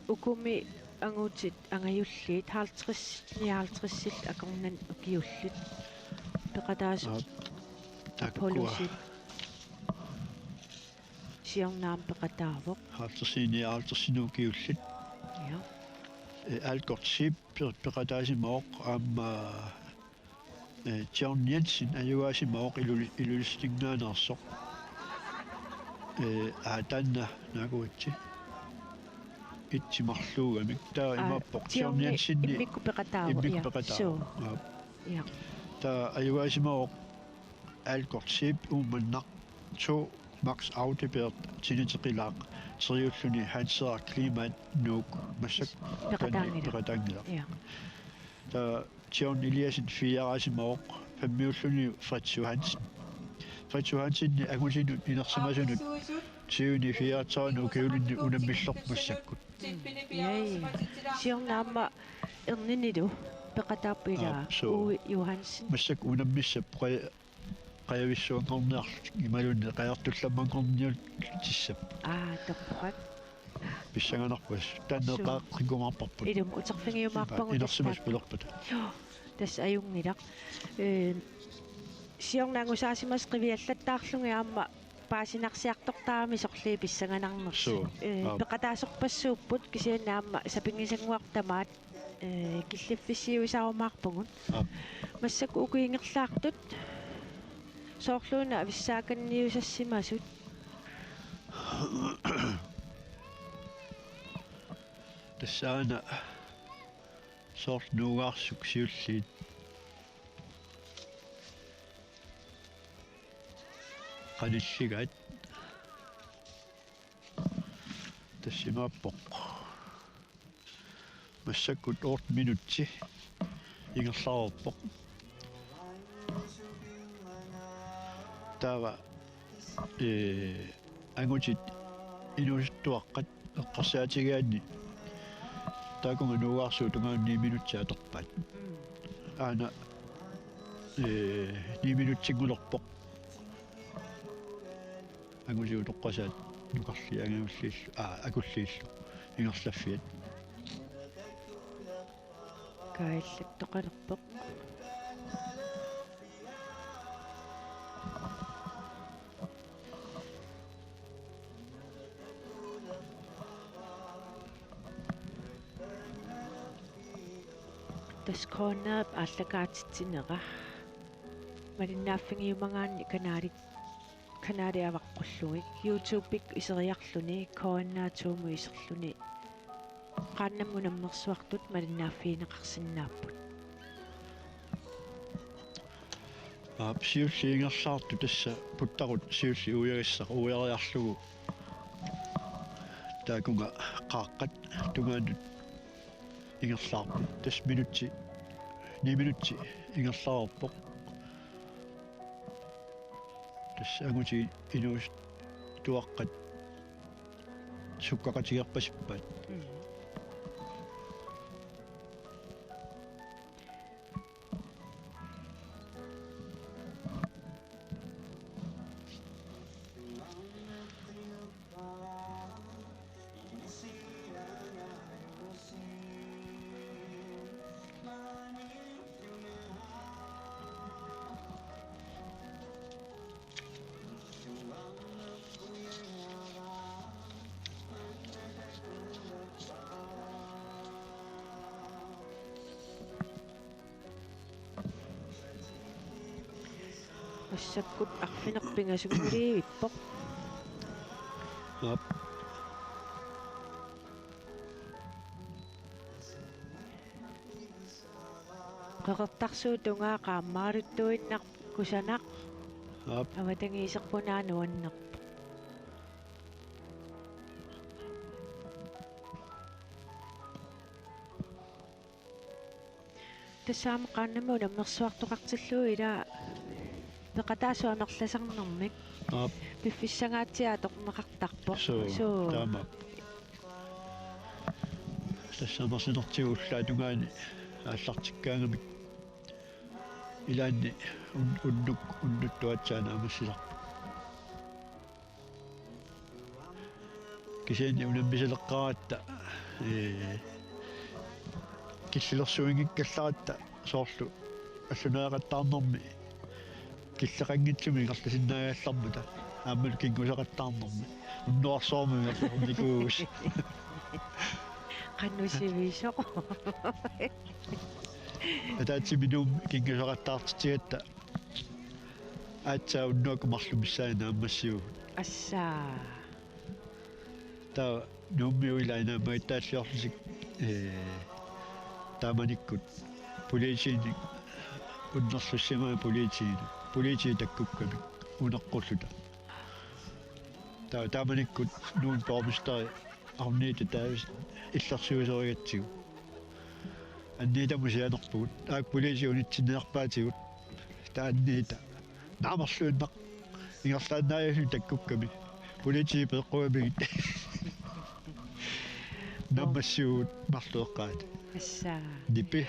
укуми ангуутит ангаюллиит 50-59 акорнан укиуллут пеқатаасут takkua полусит сиорнаам пеқатаавоқ hartersinuukiullit иа alkortsip peqataasimaoq aamma John Jensen ajuaasimaoq ilulistingnaanersoq aatanna naaguutsi ittimarluugamik taa imappoq John Jensen иммикку пеқатаавоқ imikpeqataa иа taa ajuaasimaoq alkortsip uumannaq 2 Max Audebert tiniteqilaaq triulluni Hanser Klimat Nuk massak peqataangila иа ta John Eliasen fiaraasimaoq fammiulluni Fritz Johansen agusinut inersimasunut siuni fiaratsaanu kiulinni unammillormussakkut яй сиорнаама эрнинилу пеқатааппилаа so. уи Johansen massak unammissap qajavissuangorniarlut imalunni qajartullamangorniut tissap топпак pissanganarpas taanneqaaqqumarparput илум утерфингиумаарпагу inersimas pilerpat тас аюнгилақ сиорнаагусаасимас қивиаллаттаарлунги аама паасинарсиартортаами сорлии писсаганарнерсу пеқатаасорпассууппут кисианаама сапингисангуартамаат киллиффиссиусаарумаарпугун массаку укиингерлаартут соорлууна ависсааканниусассимасут тассаана сорт нугаарсук сиуллиит qanilligaat тассимааппоқ массаккут 8 минутси ингерлаарпоқ таава ангутит инуиттуаққат эққарсаатигаанни таакунга нугаарсуу тунгаанни минутсиаторпаат аана 9 минутсингулерпоқ ангусиу тоққасаат нукарли ангиуллииллу акуллииллу ингерлаффиат каиллаттоқалерпоқ тасконаап аллагаатитсинера малиннааффингиумагаанни канаалиаваққуллугик YouTube-ик исериарлүни коаннаатууму исерлүни qaannammu nammersuartut malinnaaffiineqarsinnaapпут siulliingersaartu tassa puttarut siulli uirissa uiariarlugu taakunga qaaqqat tungaanut ingersaarpu tass minutti 9 minutti ingersaarpoq tassa anguti inuus tuaqqat sukkaqatigerpasippat ассаккут арфинерпингасугулиивиппоq ап qeqertarsuutungaa qaammaaruttuinnaq kusanaq ап аватангиисерпунааnuanneq тассаама qaannammu nammersuartoqartilluu ilaa peqataasuanerlasarnermik ап пиффиссангаатсиа тоқмеқартарпоқ таама тассамерсинертигуллаа тунгаани ааллартиккаангамик илаанни уннуттуатсаана амассилар кисиани унаммисалеққаратта киллерсуингиккалларатта соорлу аллунеақаттаарнерми киллеқангитсуми ингерласиннаагааллармута ааммал кингусеқаттаарнерми уннуарсоормуми ерлерникуус qannusivisuq атаатсиминуум кингусеқаттаартитигатта аатсаа уннуак марлумиссаана аммассиу ассаа та нуммиуилаана маитааллиорлисик тааманиккут полисиник уннерлуссимаа полиси таккукками унеққуллута тааманиккут нуун пормистери арниита таавис иллерсуусеригатсигу анниитамусианерпугут аак полиси унитсиннеарпаатигут таанниита наамерлууннақ ингерлааннааясу таккукками полиси пеққуамигит наммассуут марлуэққаат ассаа дипи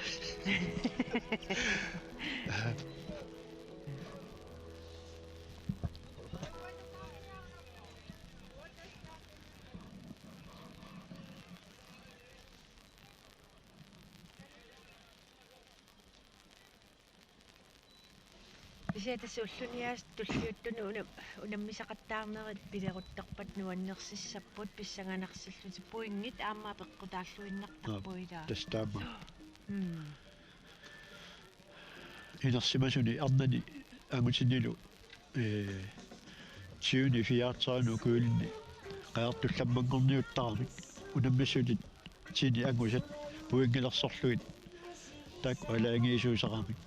писиатассууллуниаас туллиуттуну унаммисақаттаарнерит пилеруттарпат нуаннерсиссаппут писсаганарсиллути пуингит аамаа пеққутааллуиннартарпуилаа тастаама инерсимасуни арнани агутинилу тиуни фиаатсаану куулинни qaartullammanngorniuttaaramik unammassutit tini agusat puingilersorluit taak alaangiisuusaqamik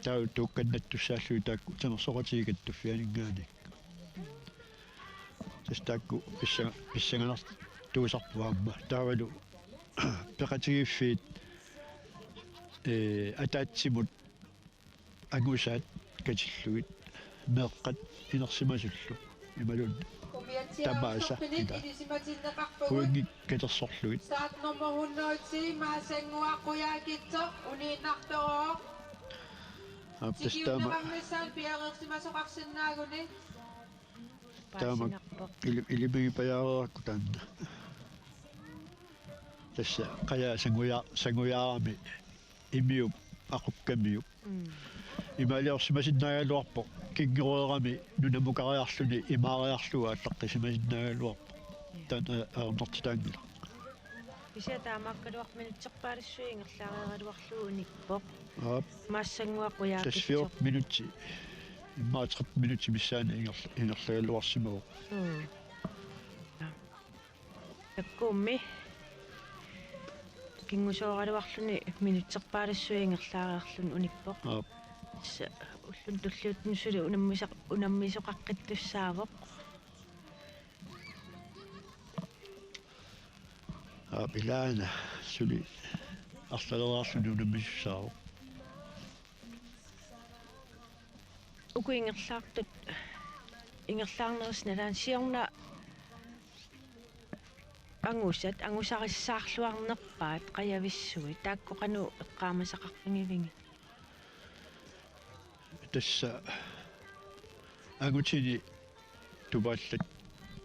tau tuukkannattussaallu taakku tamersoqatigigattuffianingaani tastaakku pissanganar tuusarpuaamma taavalu peqatigiffiit ataatsimut agusat katilluit meeqqat inersimasullu imalun Tabaasa, ida. Puingi katersorluit Start nummer 110, maasenguaquyaakitso uniinartoroq aptastaama Sikiunneqarnissaat piareersimasoqarsinnaaguni taama ilimigi pajaarerakku taanna tassa qaja sanguyaarami imiup aqukkamiup ималиорсимасиннаагалуарпо кингеруерами нунамукариарлуни имаариарлуга аллаққисимасиннаагалуарпо тана аернартитаангила писиатаамааккалуарминутсерпаариссуи ингерлаареералуарлуу уникпоқ ап maassанguақуяакитсо 40 минути иммаа 30 минути миссаана кингусооraluarluni минутсерпаалассуингерлаариарлун униппоq уллун туллиуттнусули унаммисоқаққиттуссаавоq Ilana suli арлалераарлуни унаммиссаавоq укуингерлаартут ингерлаарнерис налаан сиорна ангусариссаарлуарнерпаат қаявиссуи тааккоқану эққаамасақарпингивинги тасса агутини тубааллат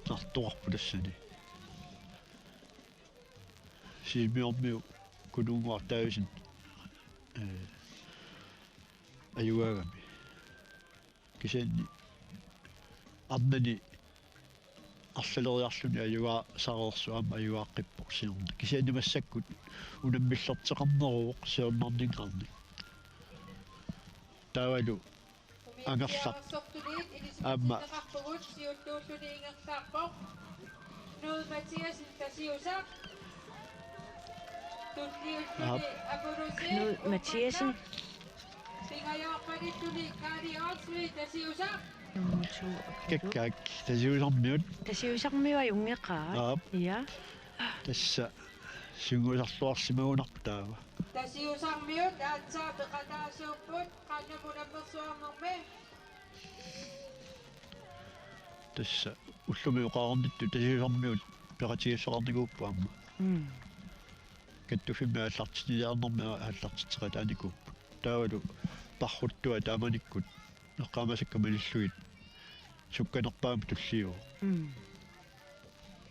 нартуарпу тассани симиормиу кунунгуартаависин аюагами кисенни арнани арлалериарлуни аюга сареерсуама аюааққиппоқ сиорна кисенни массаккут унаммиллертеқарнеруоқ сиорнарнингаарни таавалу ангерлақ аама Knud Mathiasen, Tasiusak. Knud Mathiasen. Kækkak, tasiusarmiut. Tasiusarmiua jungeqaa. Ja. Tassa synguusarluarsimagunartaava. Tasiusarmiut aatsaa peqataasuupput qannamunammersuarnermi. Tassa уллумиуqaarnittu tasiusarmiut peqatigissoqarniguuppuamma. Kattufimma аллартинилиарнэрми ааллартитеқатааникууппут. Таавалу парруттуа тааманиккут эққаамасаккамалиллуит сукканерпаама туллиу.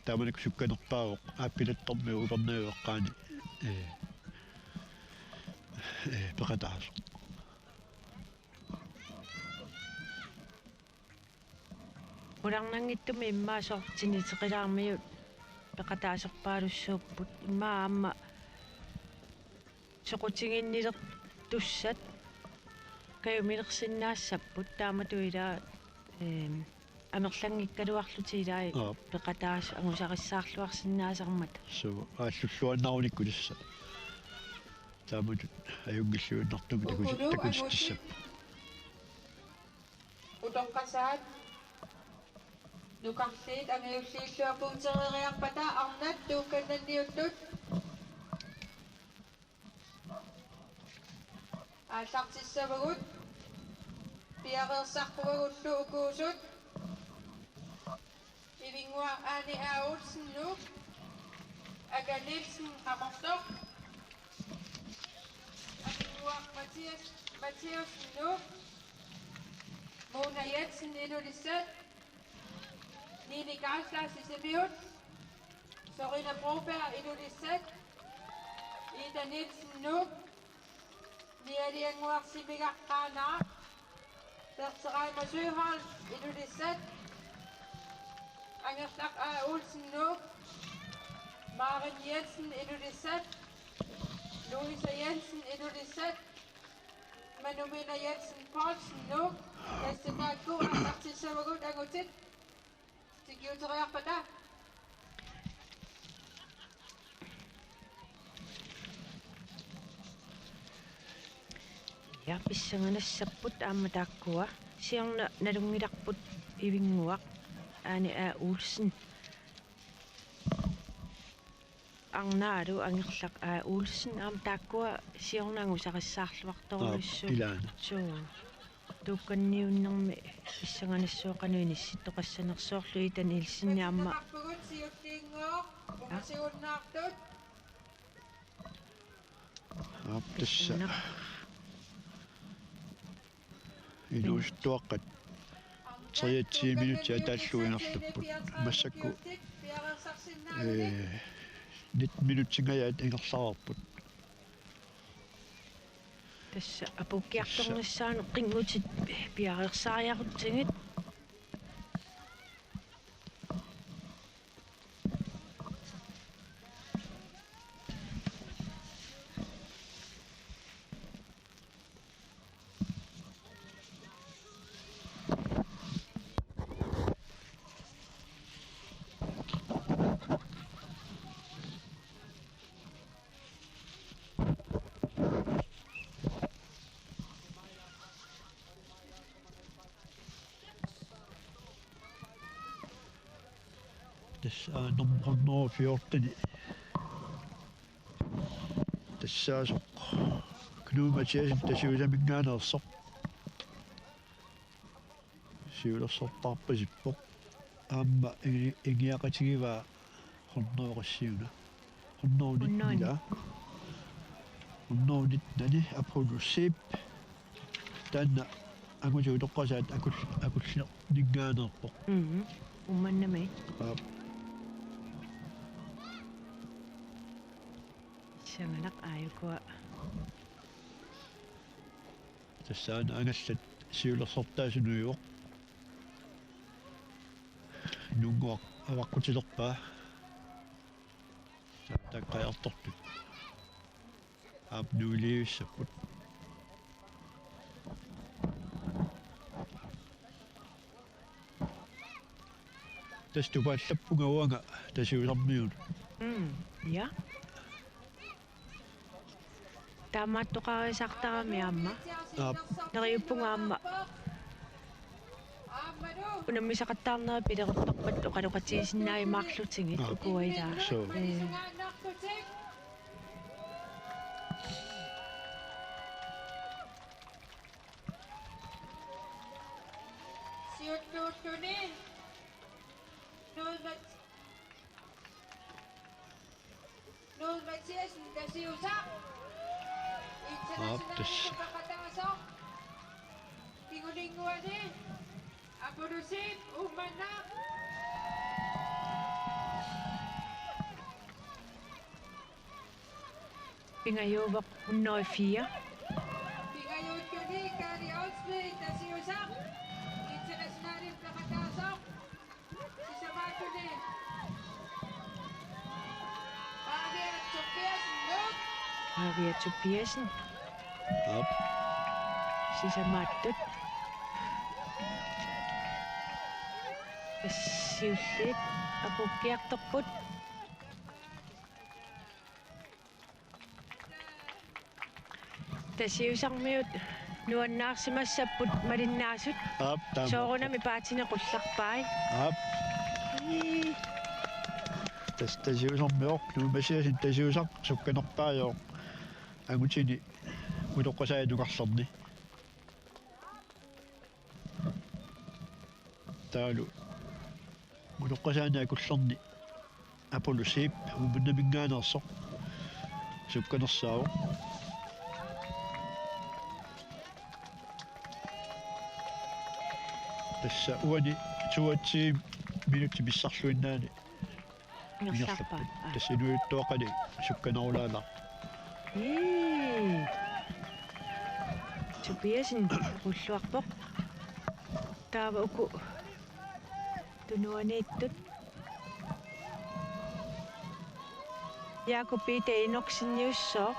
Тааманик сукканерпаавоқ ааппилатторми увернеу эққаани пеқатаас. Уларнангиттуми иммаасоортинитеқилаармиут пеқатаасерпаалуссууппут имаама соқутингиннилер туссат каюмилерсиннаассаппут тааматуилаа амерлангиккалуарлутилаа пеқатаас агусариссаарлуарсинаасармат су ааллуллуаннаруникку тасса тааматут аюнгиллуиннартуми такуситтассап Utoqqasaat nukarliit angiulliilluapuuterieriarpata arnat tuukkannanniuttut ааллартиссавагут пиареерсарпувагуллу укуусут ивингуа аани аулсинну аганилсин қаморсоқ авингуа Матиасну Mona Jensen Elolissat Nini Garslas Isemiut Sorina Broberg Elolissat Ida Nielsen Nu Niali Anguar Simiga Kana Bertserai Masøhold Elolissat Angerslak A. Olsen Nu Maren Jensen Elolissat Louisa Jensen Elolissat Manumina Jensen Poulsen Nu Næste dag god til så var godt at gå til. Det giver til rær på dig. Ja, pissanganassaput aamatakkua. Siorna nalungilarput ivinguaq aani A. Olsen. Arnaalu angerlaq A. Olsen aamatakkua siornaangusarissаарluartorulissu. Ilana. So tukkanniunnermi issanganassooqanuini toqassanersoorlu ilsinniarma tassa iluustuaqqat 30 minuuttia taalluinerlupput massakku 9 minuutsingajaat ingerlaarput Tässä apukkiartornissaanu qingutit piareersaariarutsigit tässä nummer 14 tässä so Knud Mathiasen tässä on minkäänlaista siulersortarpasippo aamma ingiaqatigiva hornoorissiuna hornoornitnila hornoornitnani apolussip tanna angutiutoqqasaat akulliner niggaanerpoq Umannami. Sianganak ayukua. Tässä on angastat siulersortaasunujuoq nunguaq avaqqutilerpaa taqqajartortu nuiliuissapput tästä vaillappunga uanga tasiularmiun Ja. Tamattoqarisartarami amma. Neriuppungaamma. Unammisaqattaarnera pileruttorpat oqaluqatigisinnaaimaarlutingit ukuidaa. so Knud Mathiasen, der siger tak. tässä Internationale Tingulinguane. Apodosip, Umana. Pingajuuvoq 104. Pingajutjuni, Kari Olsvig, der siger tak. Internationale Plakataso. Sisamatuni. Javier Tobiasen, Luk. Javier Tobiasen. Op. Sisamattut. Siullit apukkiartorput. Tasiusarmiut nuannaarsimassapput malinnaasut. Op. Soorunami paatinequllarpai. Op. Tässä tasiusormior Knud Mathiasen tasiusar sukkanerpaajoor angutini utoqqasaanuqarlarni taalu utoqqasaanaakullarni apolussip umunnaminngaanersoq sukkanersaavo tässä uani tuatsi minuutti missarluinnaani Ngerlarpai. tässä nuittuaqali sukkanerulaala Tobiasen qulluarpoq. Taava uku tunuaniittut. Jakobi teinoqsinniussoo.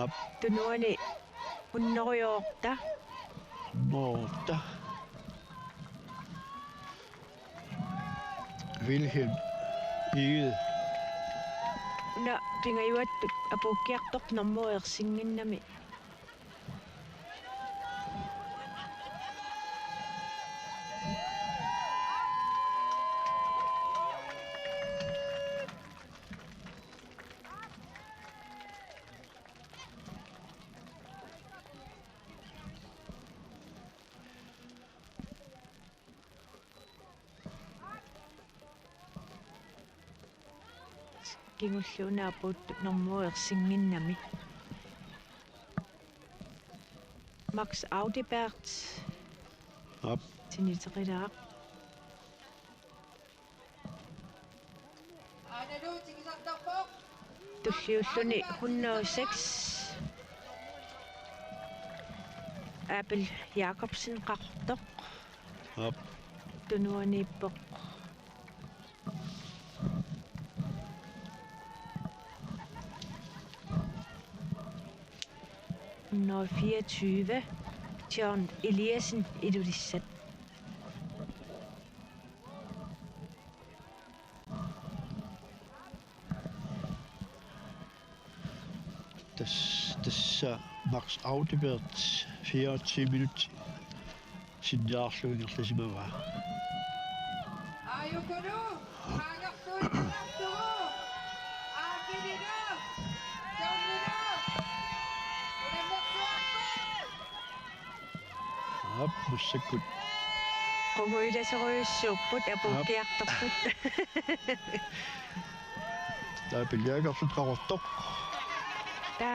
Op. Tunuani unnoriorta. Morta Wilhelm Egede Una pingajuattut apukkiartoq normuersinginnami. Kingulluunaaput normuersinginnami. Max Audibert Op. tiniterilaa. Anna nu, Tingisartarpok. Tulliulluni 106. Abel Jacobsen qartoq. Op. Tunuaniippoq. Når 24. John Eliassen Edulissat. Tässä Max Audibert 24 minuutti sinjaarluingerlasimavaa Ayokoro, Hagasto, Akirino, Jonino, Ап муссаккут. Qumuilaseruissuupput apukkiartorput. Таапилиагарсут қарортоқ. Ta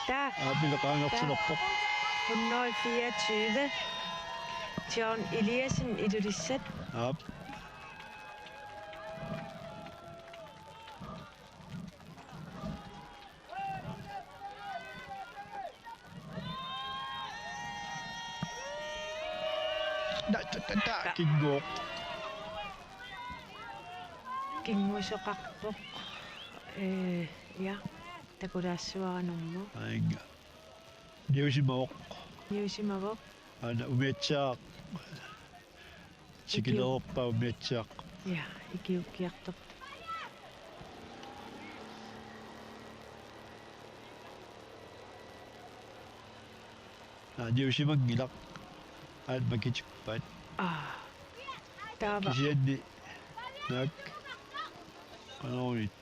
Та аапилеқаангорсинерпоқ. 124 John Eliassen idulissat Ап кингоо kingusoqarpoq ja takulaassuaranummu аинга niusimavoq niusimavoq ана умиатсаақ сикилерпаа умиатсаақ ja ikiukkiartor niusimangilaq аан макитикпаат taava кисианни наак канаонит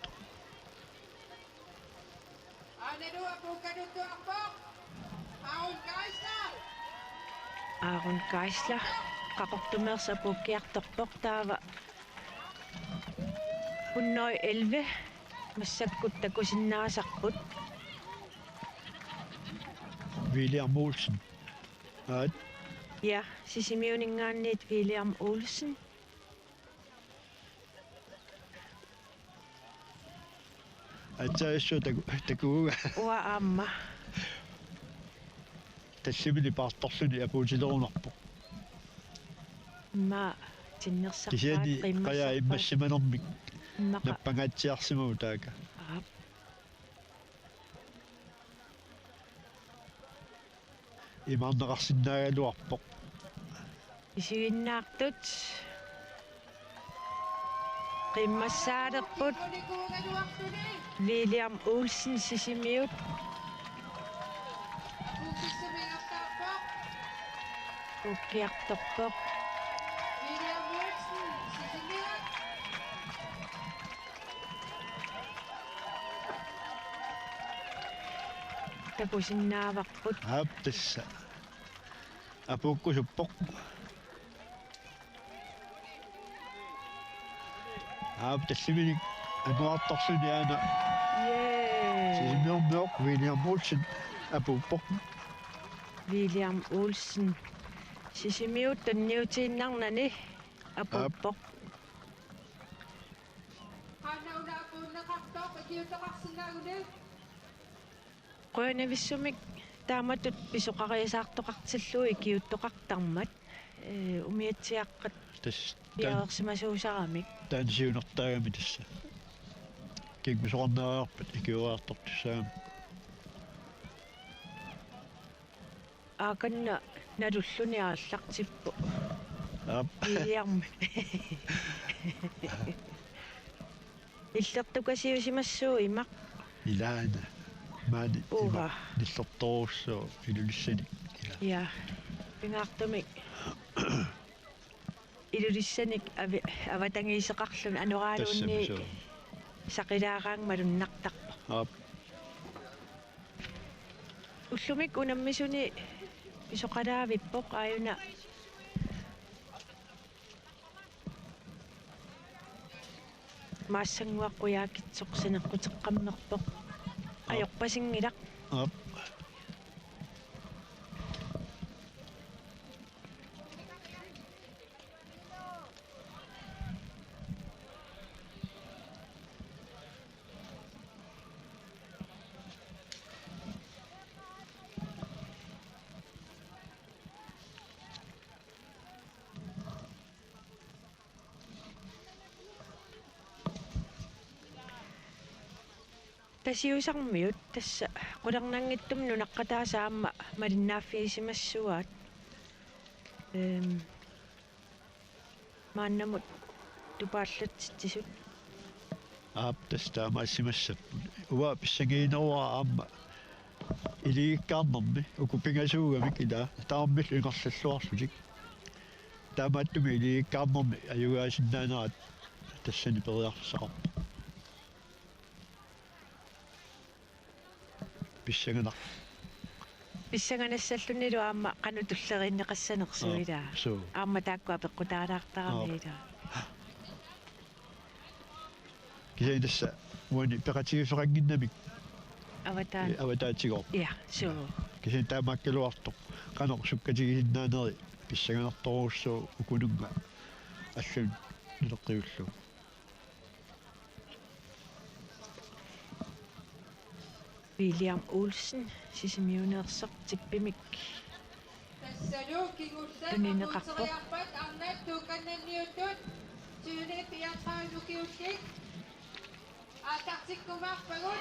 Aneru apukanutu akbok, Aun Kaisar, Aaron Geisler qaqortumeersapukkiartorpoq taava 111 massakkut takusinnaasarput William Olsen аат ja sisimiuningaanniit William Olsen атсаассу такууга uа aamma тассимили паарторлуни апуутилерунарпоқ ma tinnersarpaat кисиани қая иммассиманермик immaqa наппангаатсиарсимау таака aap имаарнеқарсинаагалуарпоқ isiginnaartut qimmassaalerput Kunikuganuaktuni, William Olsen sisimiut Ukisumingastarpok, ukkiartorpoq William Wilson, Sisimiat, takusinnaavaqput аап тасса апууккусуппоқ аап тассимили ануарторлуни аана yeah симиормеоқ William Olsen апууппоқ William Olsen sisimiut tanniutiinnarnani apuppoq Hanauna apunnakartok, Ikiutaqarsinnaaguni, qoyanavissumik taamatut pisoqariasaartoqartillui kiuttoqartarmat umiatsiaqqat тас piaersimasuusaramik таансиунертаагами тасса кикмисоқарнаариарпат икиуаартортуссаама aakanna nalulluni aallaqtippu аап William иллертукасиусимассуу имақ илаана маани уга ниллерторуссоо илулиссани ила ja pingaartumik ilulисsanik аватангиисеқарлун анорааluunni тассамисоо сақилаараангмалуннартарпа аап уллумик унаммисуни исоқалаавиппоқ ааюна maassangуаққуяакитсоқсинеққутеққаммерпоқ ajorpasiнгилақ аап тасиусармиут тасса qulernanngittum nunaqqataasaamma malinnaaffiisimassuaat мааннамут тупааллатсисут аап тастаамаассимассаппут уа писсагиинеруа аама илигиккаарнэрми укуппингасуугамик ила тааммил ингерллуарсулик таамааттуми илигиккаарнэрми аюгаасиннаанерат тассани периарсақарпа писсаганақ писсаганассаллунилу аама канутуллериннеқассанерсуилаа суу аама тааккуа пеққутаалаартарамиила кисаи тасса уани пеқатигифеқангиннамик аватаан аватаатигоо я суу кисаи таамааккалуарто канақ суккатигисиннаанери писсаганарторуссуу укунунга аллун нилеққиуллу William Olsen сисимиунеерсақ типпимик тассалу кигуллаа Тунинеқарпо. кутсериарпат арнат тууканнанниутут сүүне пиатраалукиуллик атартиккумаарпагут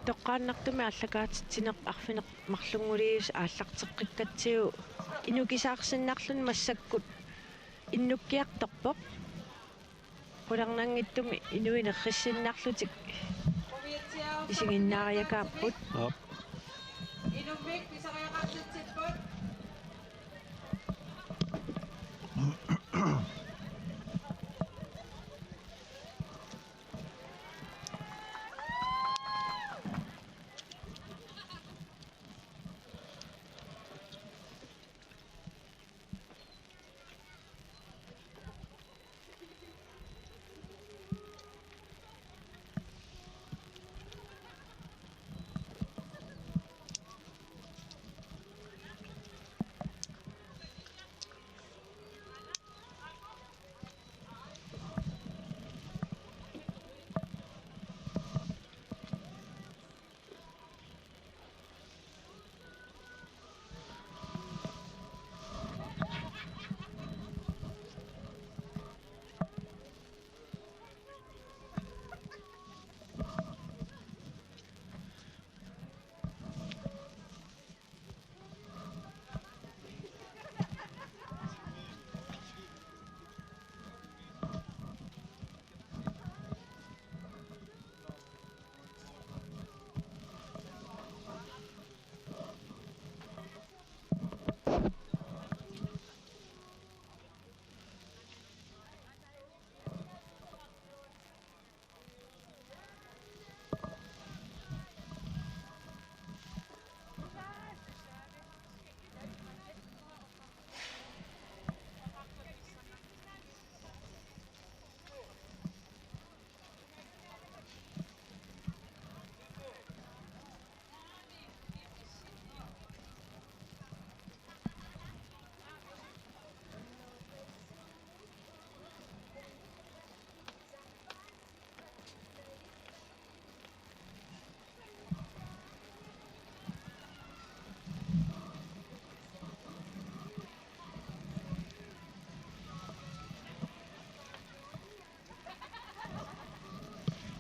тоққааннартуми аллакаатитсинеқ арфинеқ марлунгулиус ааллартеққиккатсиу инукисаарсиннарлун массаккут иннуккиарторпоқ qulарнангиттуми инуинерриссиннарлутик исигиннаариакааппут аап инуммик писариақартитсиппут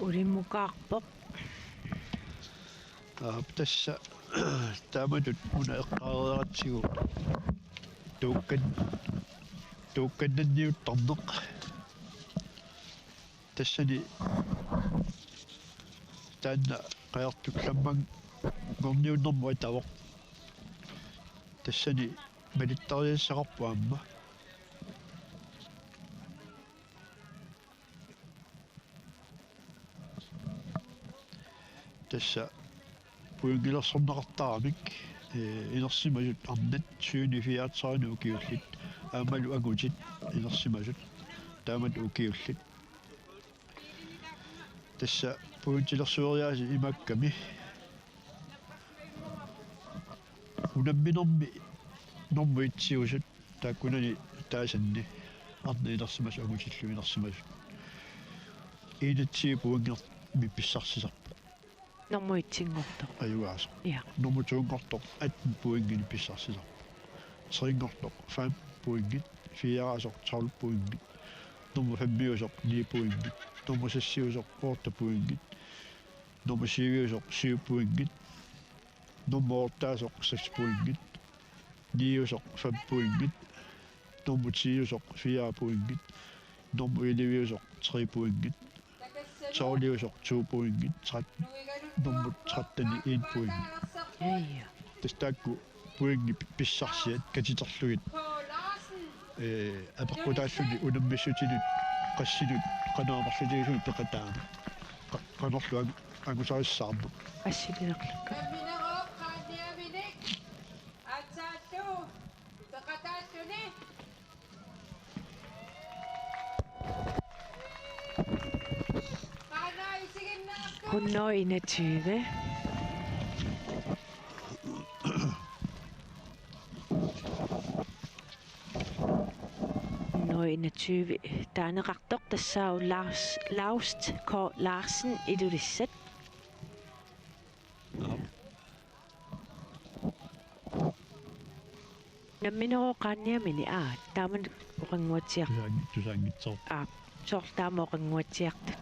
уриммукаарпоқ аап тасса тааматут уна эққаарератсигу туукканнанниутторнеқ тассани таанна қаяртулламман горниуннэрму атавоқ тассани малиттариассақарпуамма тасса пуйгилерсорнеқартарамик инерсимасут арнат сүүни фиаатсаану укиуллит аамалу агутит инерсимасут таамат укиуллит тасса пуутилерсуориааси имакками унамминерми нормуитсиусут тааккунани таасанни арна инерсимас агутиллу инерсимасут иинатсиу пуангер мипписсарсисарпа нормуитсингорто аюгаас я нумутуунгортоқ аттен пуингини писсарсисар срингортоқ фам пуингит фиараасоқ таул пуингит нуму фаммиусоқ ни пуингит нуму сассиусоқ порта пуингит нуму сивиусоқ сиу пуингит нуму ортаасоқ сакс пуингит ниусоқ фам пуингит нуму тиусоқ фиа пуингит нуму иливиусоқ три пуингит таулиусоқ ту пуингит трат нуигалу nummer 13 i 1 point. Ja, ja. Tastaakku puingi pissarsiat katiterlugit апеккутаассуни унаммиссутинут qassilut qanaamarlutigisumi peqataama qanorlu angusarissаарmu Ассилинерлакка. Минерop qaanniaminik atsaалlu peqataassuni qaanaa isiginnaartu 121. Taanneqartoq tassau Laust K Larsen ilulissat. Namminero qaanniamini taaman oqanguatiaq tusaangitsoor soortaama oqanguatiarta.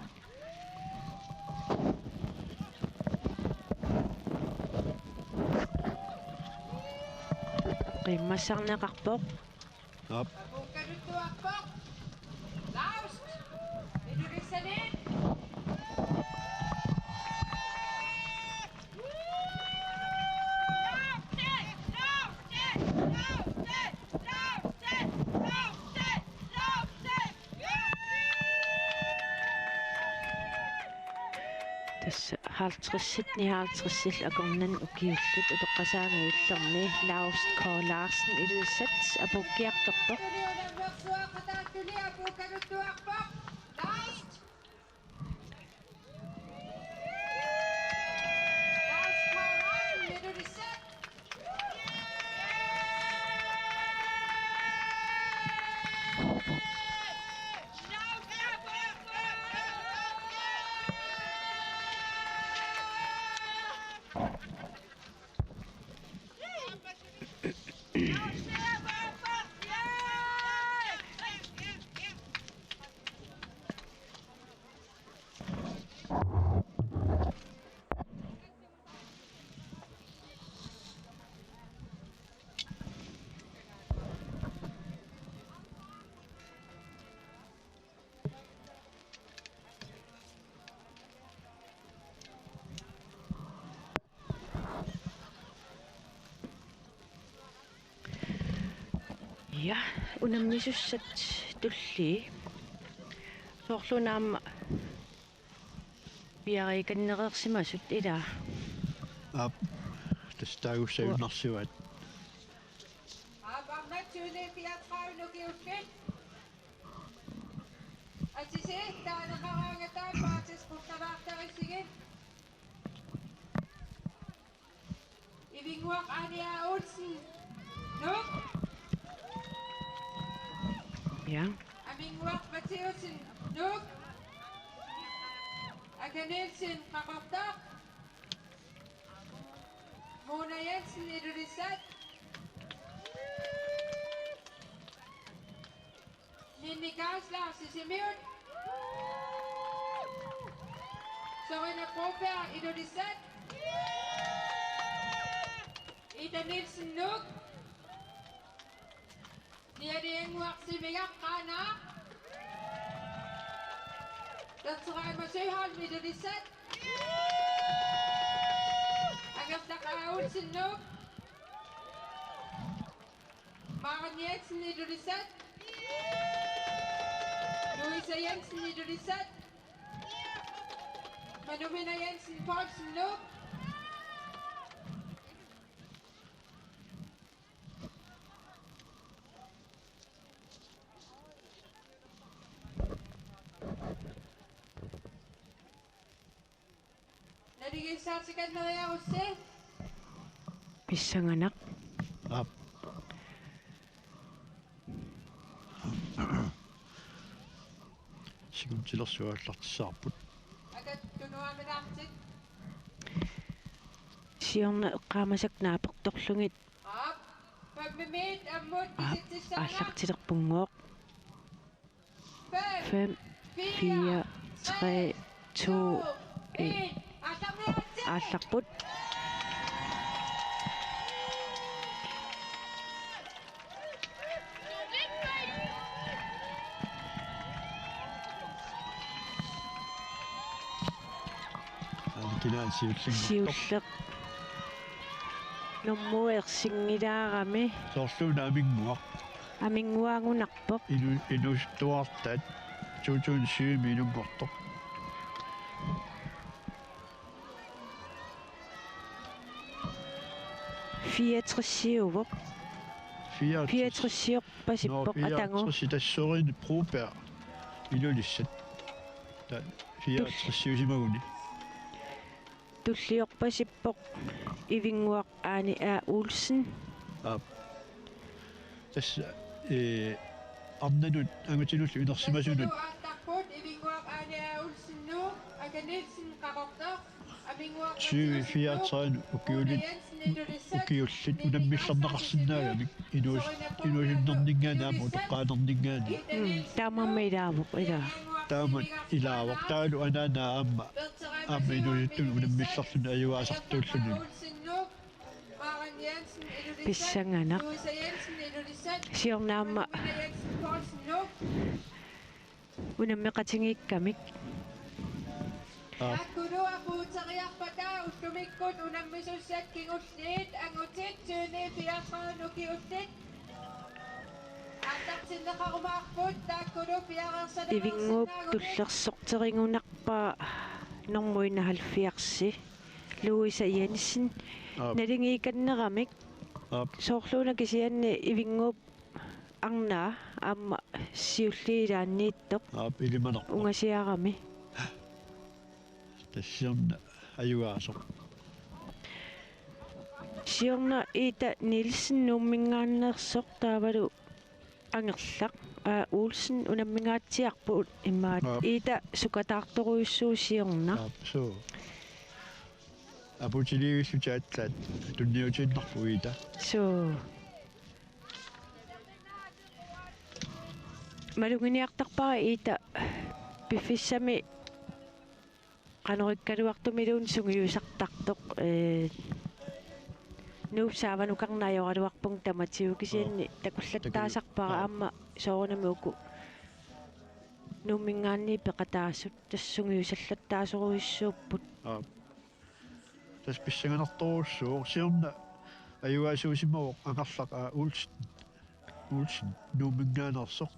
Qimmassarneqarpoq aap apukkaluttuarpoq Laust ilulissaniit tässä 50-50 akornan ukiullut upeqqasaanga ullerni Laust K Larsen ilulissat apukkiartorpoq. Tuliunammersuaqataatuli apukkaluttuarpoq Laust Laust K Larsen ilulissat Ja, unammissussat tulli. Soorlunaamma piarikannereersimasut ila. aap tastaagussayunarsuat Abarnatsuuni piatraunukiullit Atisee taaneqaraangataa paatis qurtalaartarissigit Ivinguaq Anja Olsen Nuk Ja, Aminguaq Mathiusen Nuk Akka Nielsen qaqartaq Mona Jensen ilulissat Ninni Kaaslaar sisimiut Sorina Broberg ilulissat Ida Nielsen Nuk Niadi Enguaq Simigaq Qaanaa Tatseraima Søholm ilulissat Agertaqa Olsen Nuk Maren Jensen ilulissat Louise Jensen ilulissat Manumina Jensen Poulsen Nuk Nadigissaarsikaneriarussi pissanganak. aap sikuntilersuallartissaarput akat tunuaminartit Siorna eqqaamasak naapertorlungit Aap Pammimit ammut pisitsissaanak аллартилерпунгооq 5 4 3 2 1 аалларпут тинаа сиуллингортоқ сиуллеқ нормуерсингилаарами соорлуна амингуа амингуаагунарпоқ инустуартаат 2007 минунгортоқ фиатрисиувоқ 64 атангу тассорин пропер илулиссат та 64 туллиорпасиппоқ ивингуақ аани Olsen тас амнанут ангутинуллу инерсимасунут Аттарпут ивингуақ аани Olsen-nu аганилсин қақортаа амингуақ 74 укиулит укиуллит унаммиллернеқарсинаагамик инуусиннернинганаама утоққаанернингаани таамаммилаавоқ ила таамат илаавоқ таалу анаанаа аама инууситтун унаммиллерлуна аюаасартууллуни писсанганақ сиорнаама унаммеқатингиккамик Akkudu apuuteriarpataa ullumikkut unammisussak kingulliit angutiit tyyni 34 ukiullit артартиннеқарумаарпут тааккулу пиарерсана ивингууп туллерсортерингунарпаа нормуина 70 Louisa Jensen налингииканнерамик соорлууна кисианни ивингууп арнаа аама сиуллиилааннииттоқ илиманер унгасиарами тассиорна аюаасоқ сиорна ита Nielsen нуммингааннерсоқ таавалу ангерлақ Olsen унаммингаатсиарпут имаат ита сукатаарторуйуссуу сиорна so апутилиуссутаатсаат тунниутиннарпуита so малугиниартарпара ита пиффиссами канориккалуартумилуун сунгиусартартоқ нуусааванукарнаajorалуарпун таматиу кисианни такуллаттаасарпара аама соорунами уку нуммингаанни пеқатаассут тассунгиусаллаттаасоруиссууппут тас писсаганерторуссуу сиорна аюаасуусимавоқ ангарлаqa Olsen нуммингаанерсоқ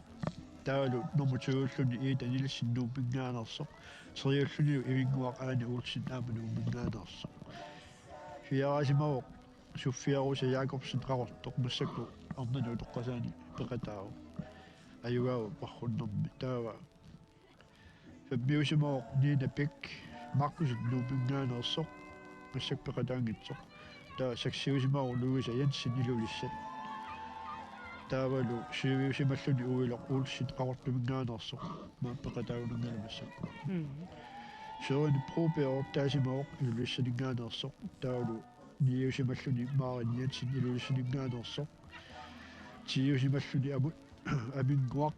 таалу нормутугуллуни иита Nielsen нуммингаанерсоқ сериуллуни ивингуақ аани Olsen аама нуммингаанерсоқ фиарасимавоқ суффиаруса Jacobsen qaqortoq массаку арнану тоққасаани пеқатаау аюгау пархуннэрми таава фаббиусимавоқ Nina Bæk Markus нуммингаанерсоқ массак пеқатаангитсоқ таа саксиусимавоқ Louisa Jensen илулиссат таавалу сиивиусималлуни уилоқ Olsen qaqortumингаанерсоқ маа пеқатаагунермассак сёрни пробеор таасимавоқ илулиссанингаанерсоқ таавалу ниусималлуни Maren Jensen илулиссанингаанерсоқ тиусималлуни амингуақ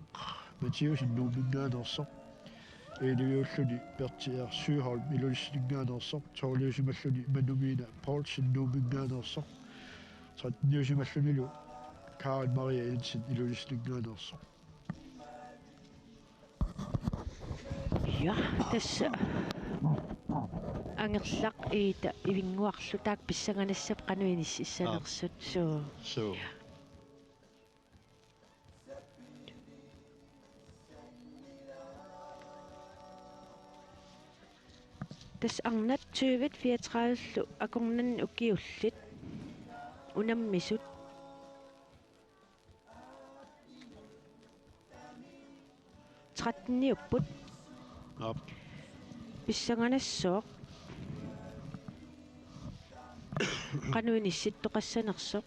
матиусин нуммингаанерсоқ элиуллуни Bertier Sygholm илулиссанингаанерсоқ тоолиусималлуни Manumina Poulsen нуммингаанерсоқ тратниусималлунилу Karen Maria Jensen илулиссанингаанерсоқ ja tässä ангерлақ иита ивингуарлутаак писсаганассап кануиниссанерсут so тас арнат 2034 акорнан укиуллит унаммисут тратниуппут писсаганассоо кануинисситтоқассанерсо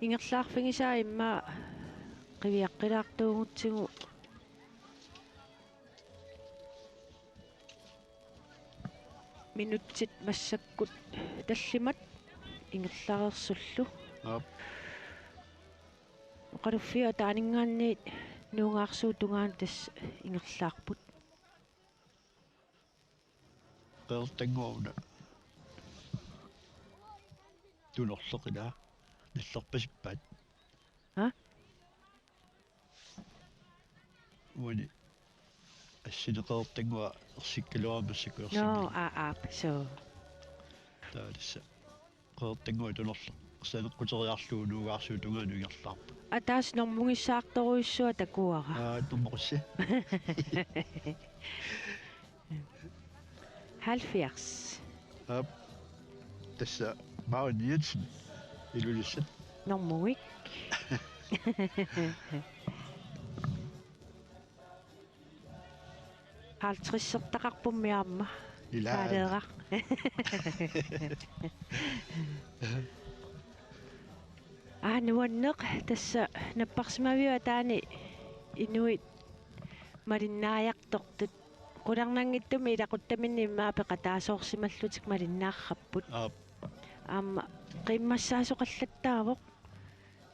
ингерлаарфигисаа имма қивиаққилаартуугутсигу минутсит массаккут таллимат ингерлаарерсуллу оқалуффиа таанингаанниит нуungаарсуутунгаан тас ингерлаарпут qeertanguuna tunorleqila наллерпасиппаат ها وني السنقاطين وسكلوا مسكوا نو سكلوا سو تالس قاطين ودنص سنقطع نوغاسوتونغا نيغلاب атаас нормугиссаарторуйссуа такуара томморси 70 ап тасса маунниитсин илулиссат нормугик хаалтрissертақарпуммиарма каалеэра нуаннеқ тасса наппарсимавиуа таани инуит малиннааяқтортут qulарнангиттуми илақуттаминни иммаа пеқатаасоорсималлутик малиннаарраппут аама қиммассаасоқаллаттаавоқ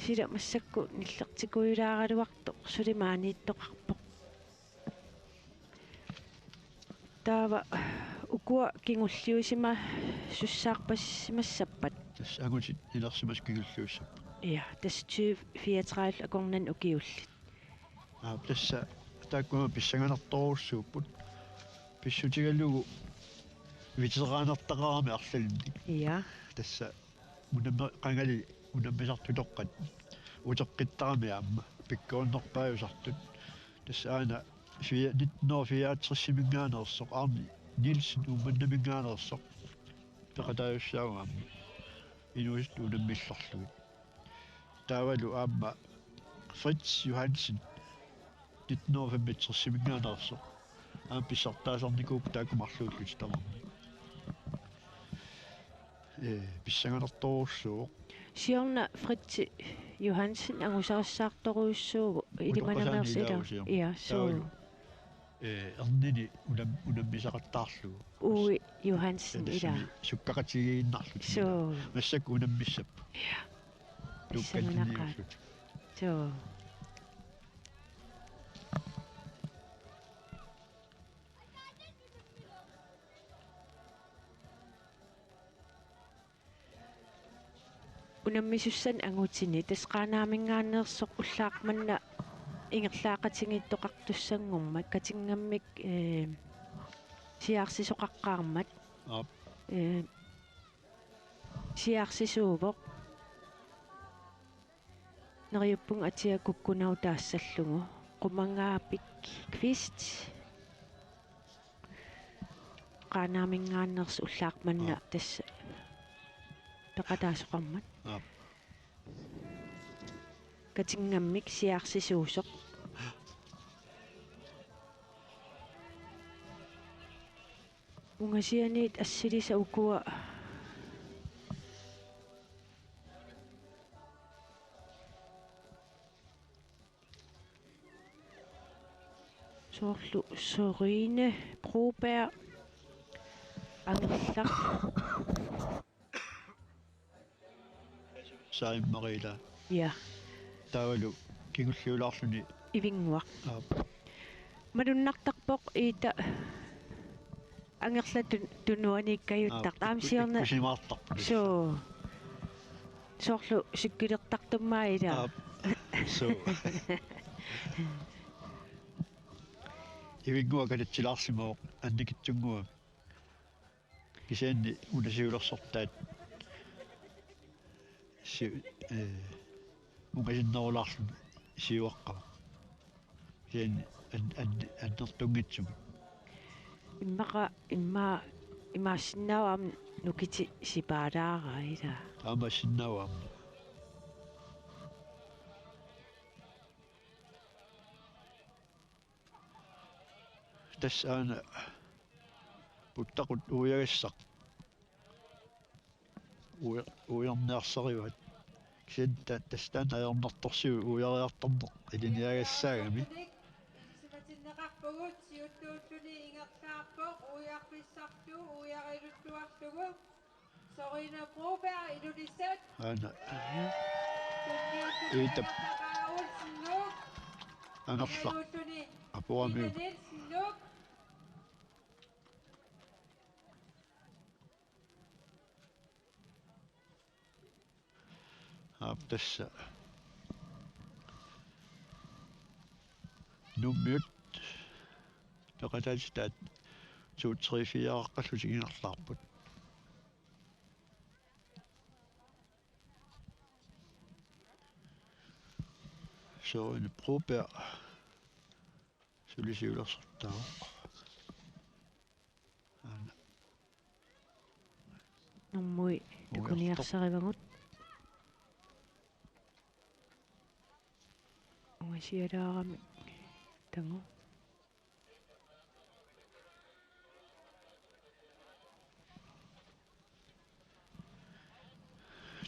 сила массакку ниллертикуилаагалуарто сулимаанииттоқарпоқ таава укуа кингуллиусима суссаарпассимассаппат тасса агутит илерсимас кигуллуussап ja тас 2034 акорнан укиуллит тасса тааккума писсаганерторуссууппут писсутигаллугу ветераанертақарами арлалинник ja тасса унамма қангали унаммисартулоққат утеққиттарами аама пиккууннерпаажусартут тасса аана фиа 1964 арни нилсен умманнамингаанерсоқ пеқатаажуссаагам инуис унаммилларлугит таавалу аама Fritz Johansen 1965 писсартаасарникууп таакумарлууллут тамарни писсаганерторуссуу Siorna Fritz Johansen angusarissаарtoruussuugu ilimanamersilu ja so эрнини унаммисақаттаарлугу Uwe Johansen ila суккакатигииннарлут so массак унаммиссап ja луккатинниурлут so унаммисуссан ангутини тасqaanaamingaaneersoq уллаақманна ингерлаақатингиттоқартуссангуммат катингаммик сиаарсисоқаққаармат сиаарсисуувоқ нериуппун атиа куккунау таассаллугу qumangaappik kvist qaanaamingaaneers уллаақманна тасса пеқатаасоқармат катингаммик сиаарсисуусоқ унгасианиит ассилиса укуа соорлу Sorine Broberg ангерлақ саиммарила ja таавалу кигуллиулаарлуни ивингуақ малуннартарпоқ иита ангерлату тунуаниккаюттарт аамсиорна кусимаартарпу so соорлу сиккилертартуммаа ила so ивингуа калатсилаарсимоо анникитсунгуа кисаанни унасиулерсортаат си мугасиннерулаарлу сиуаққама кисаанни аннертунгитсуг имаассиннааваам нукити сипаалаараа ила таамассиннааваам тассаана путтақут уягассақ уярнеарсариват кисен тастаан аернарторсиу уяриарторнеқ илиниагассаагами симатиннеқарпугут сиуттуутсуни ингерлаарпоқ уярписсарту уярилуттуарлугу Sorine Broberg ilulissat аана Tunniuttuni Olsen Nuk анерлақ Iluttuni апуами Ine Nielsen Nuk тасса nummiut taqataat 2-3-4 qallusiginarlaarput så en Broberg sulisiulersortaa Nummui takuniarsarivangut. Ungasialaarami tangu.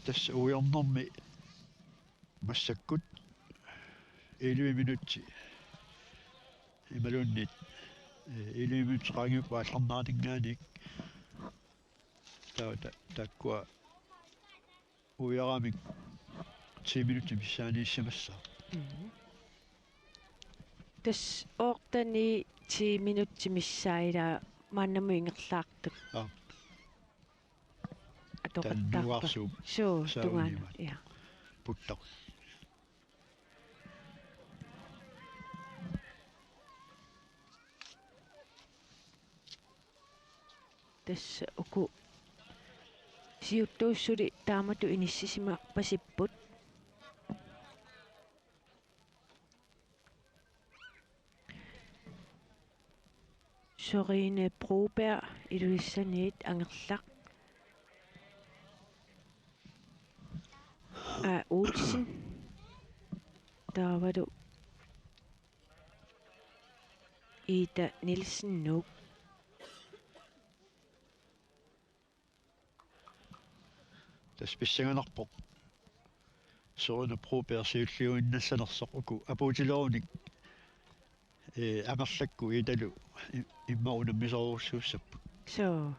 tässä ujarnermi massakkut 11 minutti imalunnit 11 minutti qaangiup aallarnaatiнгaaник takkua ujaramik 10 minutti missaaniissamassa Tas ortani 10 minutti missaila mannamu ingerlaartut. Tannuarsuup So tungan ja. puttaq Tas uku siuttuussuli taamatu inissisima pasipput. Sorine Broberg iluissaniit angerlaq. Olsen. Der var du Ida Nielsen nu. tässä pissanganarpoq sorina Broberg siulliuinnasanersoq apuutilerunik angerlakku italu immaunammisoruussuussappu Så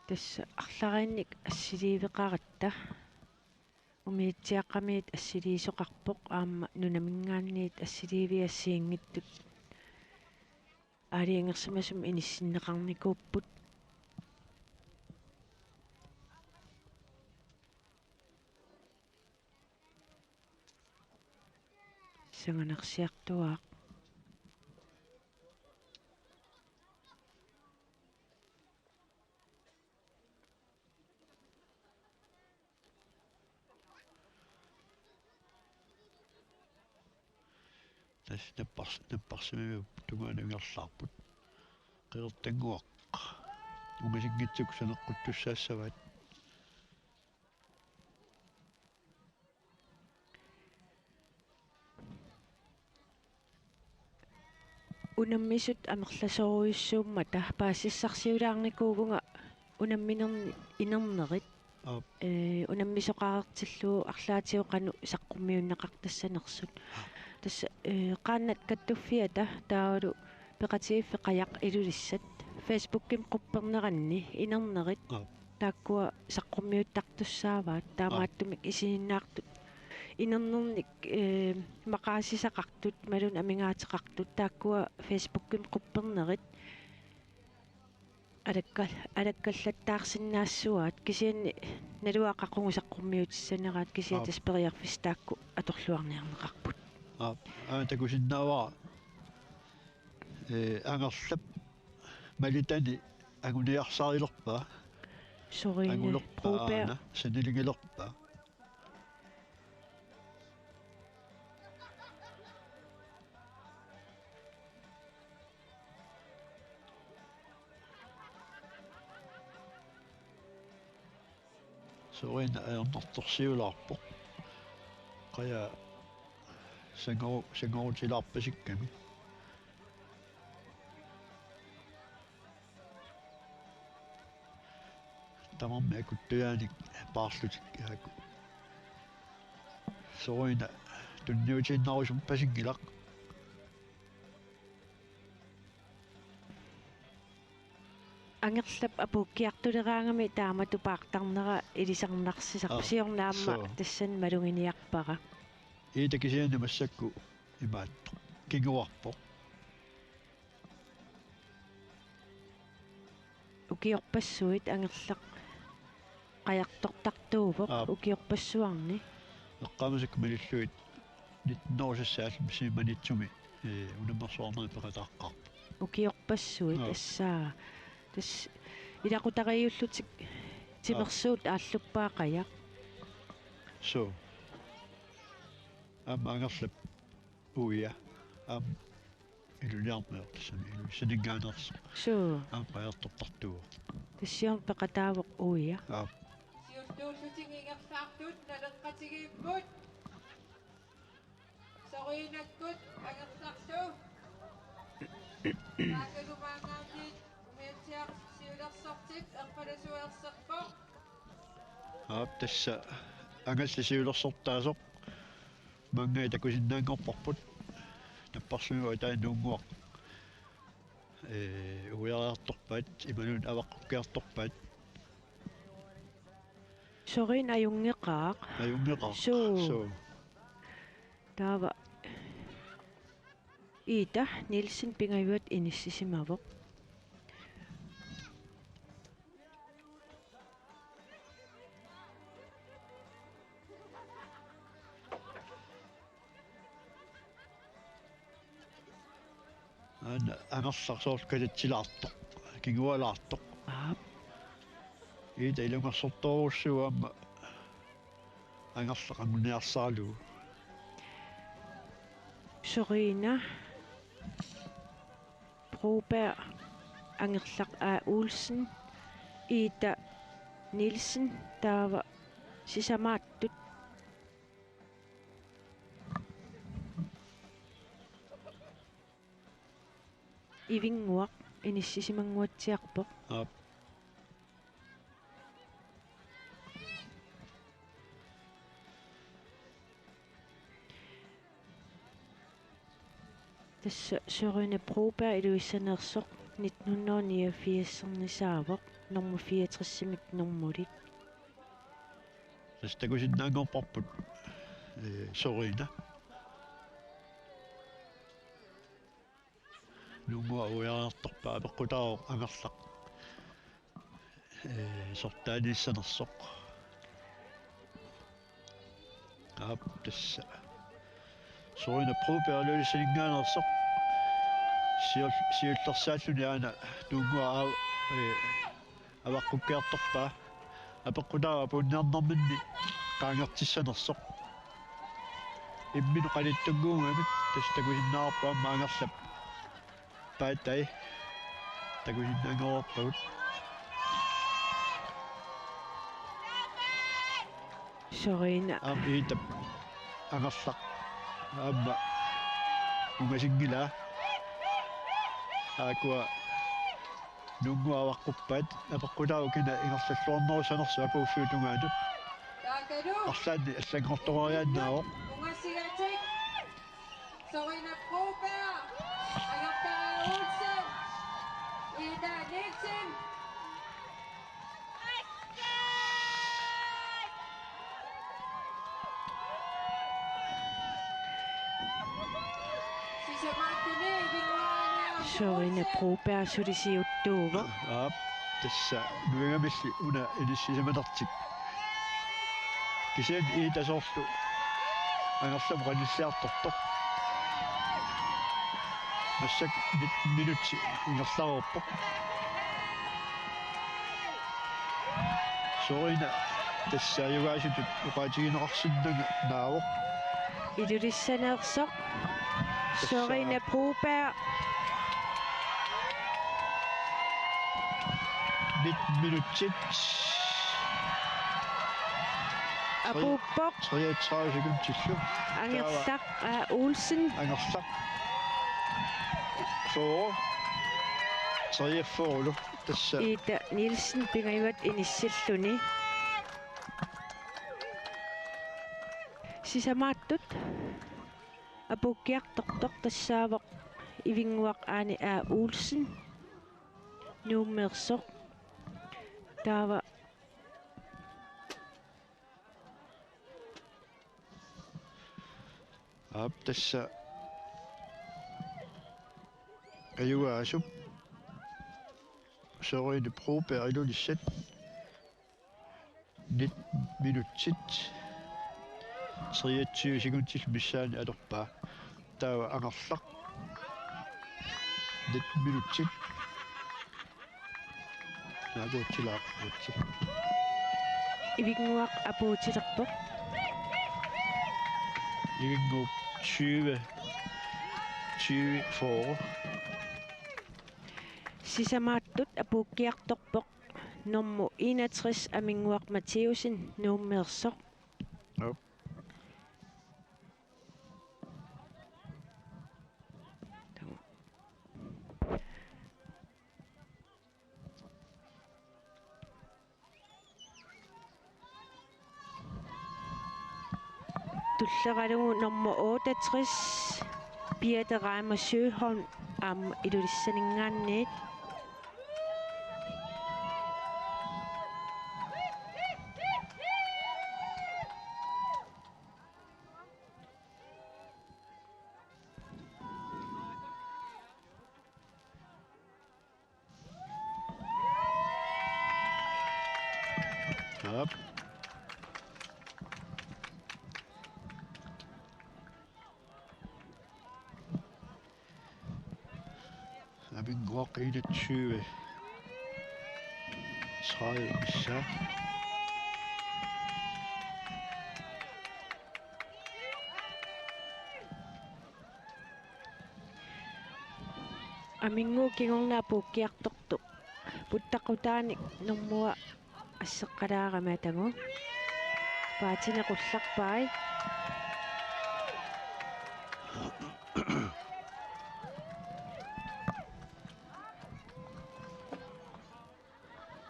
tässä арлариинник ассилиивеқаратта умиитсиаққамиит ассилиисоқарпоқ аама нунамингаанниит ассиливиассиингиттут аалиангерсамасум иниссиннеқарникууппут санганерсиартуаақ tässä napparsimiu tungaanungerlaarput qertanguaq ungasinngitsuk saneqquttussaassavaat unammisut amerlasoruissuummata paassissarsiulaarnikuugunga unamminerni inernerit unammisoqaartilluu арлаатиоqanu saqqummiunneqartassanersut tässä qaannat kattuffiata taulu peqatiiffeqajaq ilulissat Facebookim qupperneranni inernerit taakkua saqqummiuttartussaavaat taamaattumik isininnaartut inernernik maqaasisaqartut malun amingaatiqartut taakkua Facebookim quppernerit алаккаллаттаарсиннаассуаат кисианни налуақаққунгусаққуммиутиссанераат кисиатас периарфис таакку аторлуарниарнеқарпут такусиннааваа ангерлап малитани агуниарсаарилерпаа Sorine Broberg санилингилерпаа sorina aernertorsiulaarpoq qaya sangoorutilaarpasikkami tamarmi akuttuaanik paarlutik aaku sorina tunniutiinnarusun pasingilaq angerlap apukkiartuleraangami taamatu paartarnera ilisarnarsisersiornaamma tassan malunginiarpara iitakisianni massakku imaatto kinguarpoq ukiorpassuit angerlaq qajartortartuuvoq ukiorpassuarni эққамасак малиллуит нитнорсассаал мисиманитсуми унаммерсуарнери пеқатааққарпа ukiorpassuit ассаа тас илақутариуллутик тимерсуут ааллуппаақая so ангерлап уя илулиармеэртсами илусинингаанерсо суу qajartortartuuq тассиор пеқатаавоқ уя Siultuullutigigerlaartuut naleqqatigiimmut. Soriinakkut angerlarluu. Taakalumaangaamniit umiatsiaq siulersortik erpalasuerserpoq. тасса ангалласиулерсортаасоқ мангаа такусиннаангорпарпут наппарсугуа таануунгуақ уяраарторпаат имануун аваққуккиарторпаат сорин аюнгеқаақ суу таава ита нилсен пингаюат иниссисимавоқ ана анерларсоорл калатсилаартоқ кигуалаартоқ ита илунгерсорторуссуаама ангерлақангуниарсаалуу Sorina Broberg Angerlaq A Olsen Ida Nielsen taava sisamaаттut ivinguaq inissisimangguatsiarpoq Tässä Sorina Broberg iluissaneersoq 1989-ernisaavoq nummer 64-simik nummulit tas takusinnaangorparput Sorina nungua ujaartorpaa peqqutaaroq angerlaq sortaanissanersoq tassa Sorina Broberg luisiningaanersoq siullersaalluni aana nungua avaqqukkiartorpaa apeqqutaava puunniarnerminni qaangertissanersoq imminu qalittunguungamit tas takusinnaarpaamma angerlap paatai takusinnaangorparput Sorina iita angerlaq aamma ungasingilaa aakua nungua avaqquppaat apeqqutaavu kina ingerlalluarnerusanersu apuuffiutungaanut Taakalu. арлаани аллангортуариааннаавоқ Ungasigatik. Sorina Broberg. Angerlaq Olsen. Ida Nielsen. Sorina Broberg sulisiuttuuvoq tassa nuingamilli una inissisamanartik kisian iitasoorlu angerlam qanissiartortoq масsak минутси ингерларууппоq Sorina tassa yugaasutut uqaатигинеқарсиннага наавоq ilulissaneersoq Sorina Broberg 19 minutsit apuppoq 33 sekundtillu Angerlaq A Olsen angerlaq for 43 tassa Ida Nielsen pingayuat inissilluni sisamaattut apukkiartortoq tassaavoq ivinguaq aani A Olsen nuummeersoq taava tassa ayugaasup Sorry, det prober i det sæt. 19 minutter. 23 sekunder missaan er der bare. Der er angerlaq. 19 minutter. Ja, det er til at ивигнуақ апуутилерпоқ ивигнуп 20 for. сисамааттут апууккиарторпоқ норму 61 амингуақ Матеусин нууммеерсоқ Ja. туллералугу норму 68 Birte Reimer Sjøholm am ilulissaninngaanniit Ja. Amingwaq 21. 30 missa. амингуу кигорнаапууккиарторtu puttaqutaanik normua ассеққалаарама тагу паатинеқулларпай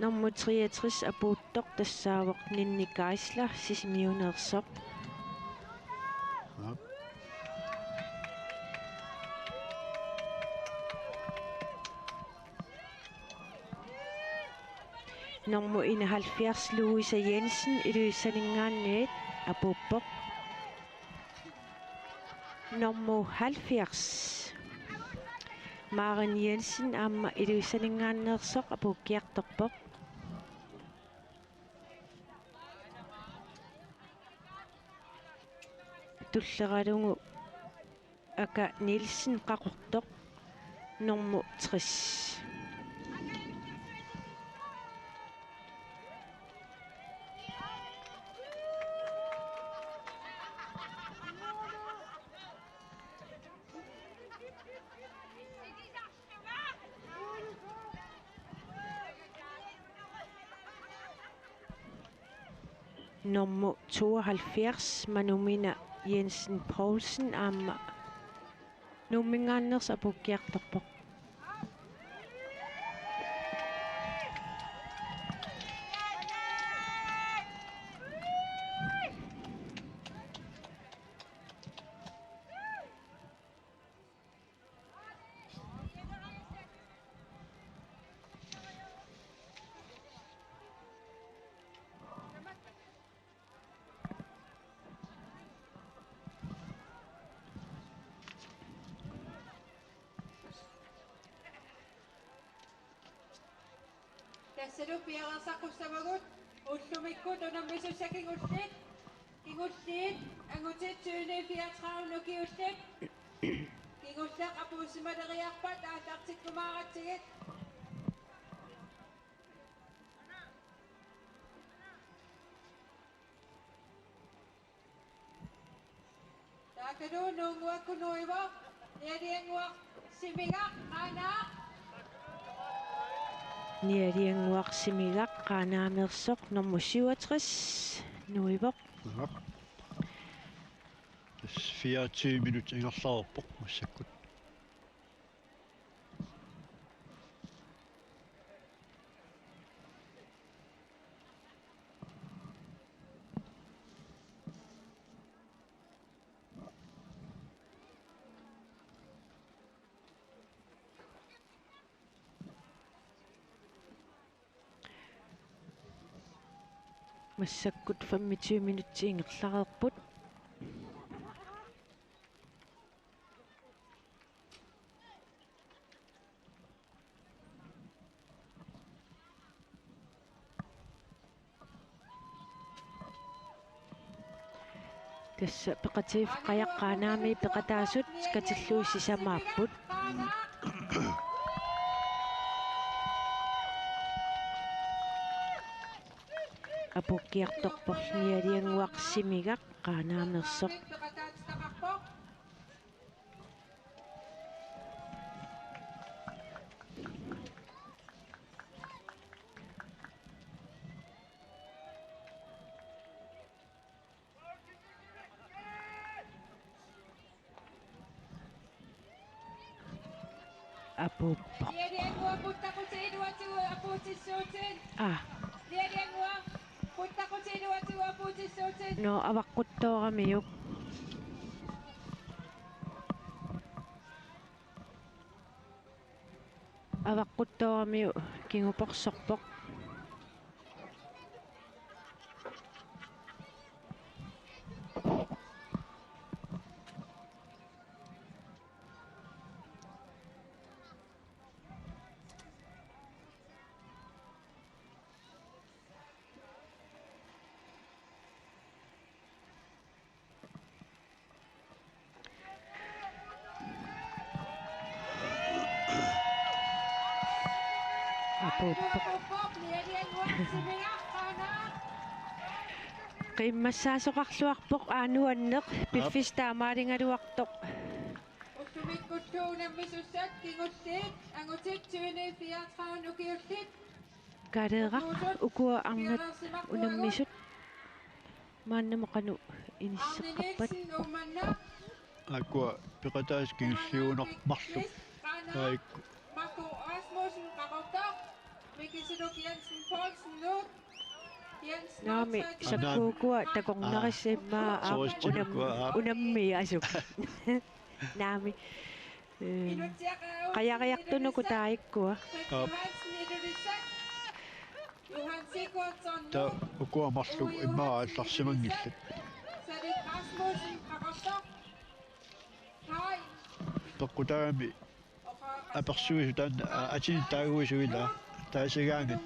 норму 63 апууттоқ тассаавоқ нинникаисла сисимиунеерсоқ Ja. норму 71 Louise Jensen илуиссанингаанниит апууппоқ норму 70 Maren Jensen аама илуиссанингааннеерсоқ апууккиарторпоқ туллералугу ака Nielsen qaqortoq норму 60 nummer 72 Manumina Jensen Poulsen aama nummingaanners apukkiartorpoq Tassalu piarasaqqussavagut ullumikkut unammisussaking ullit kingulliit angutit 34 kiullit kingullaq apuusimaleriarpat aatartikkumaaratigit taakalu nuunguakkunuiva nialianguaq simigaq aanaa nialianguarsimigaq qaanaamersoq nummer 67 nuivoq Ja. Das 24 minutter ingerlaarpoq massakkut. massakkut 25 minutter ingerlareerput тасса пеқатииф қаяққаанаами пеқатаасут скатиллуиссисамааппут апуккиарторпорлниалиангуақсимигақ қаанаамерсоқ апуппо no аваққуттоорamiук аваққуттоорамиу кингупорсорпоқ qimmassaasoqarluarpoq aanuanneq piffis taamaalingaluartoq ussumikkulluunammissussat kingulliit angutik 2034 ukiullit kaleeqaq ukua arnat unammissut maannamoqanu inisseqqappat aqua peqataas kingulliunermarluk aik Marco Asmussen qaroqtaq Mikkisiluk Jensen Poulsen Nuuk Jensen naami sakkuukua takornarissimmaa unammi asuk naami qayariartunuku taayikkua Johan Sigurdsson ta ukua marluk immaa allarsimangillat Sadik Rasmussen qaroqtaq Kai peqqutaami apersuisutan atinitaaguisuila taasigaangat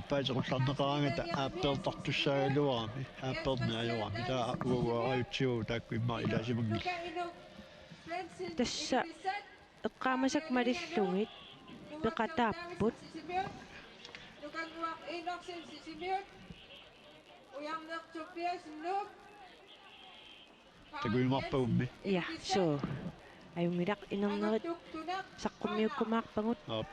paitequllarneqarangata aappeertartussaaluarami aappeernialuarami taa uaguarajutsiu taakku immaa ilaasimangil tassa eqqaamasak malillungit peqataapput Nukanguaq inorsin sisimiut ujarnertupiasen Nuuk takuimarpagummi ja so ayumilaq inernerit Tuktunak saqqummiukkumaarpangut aap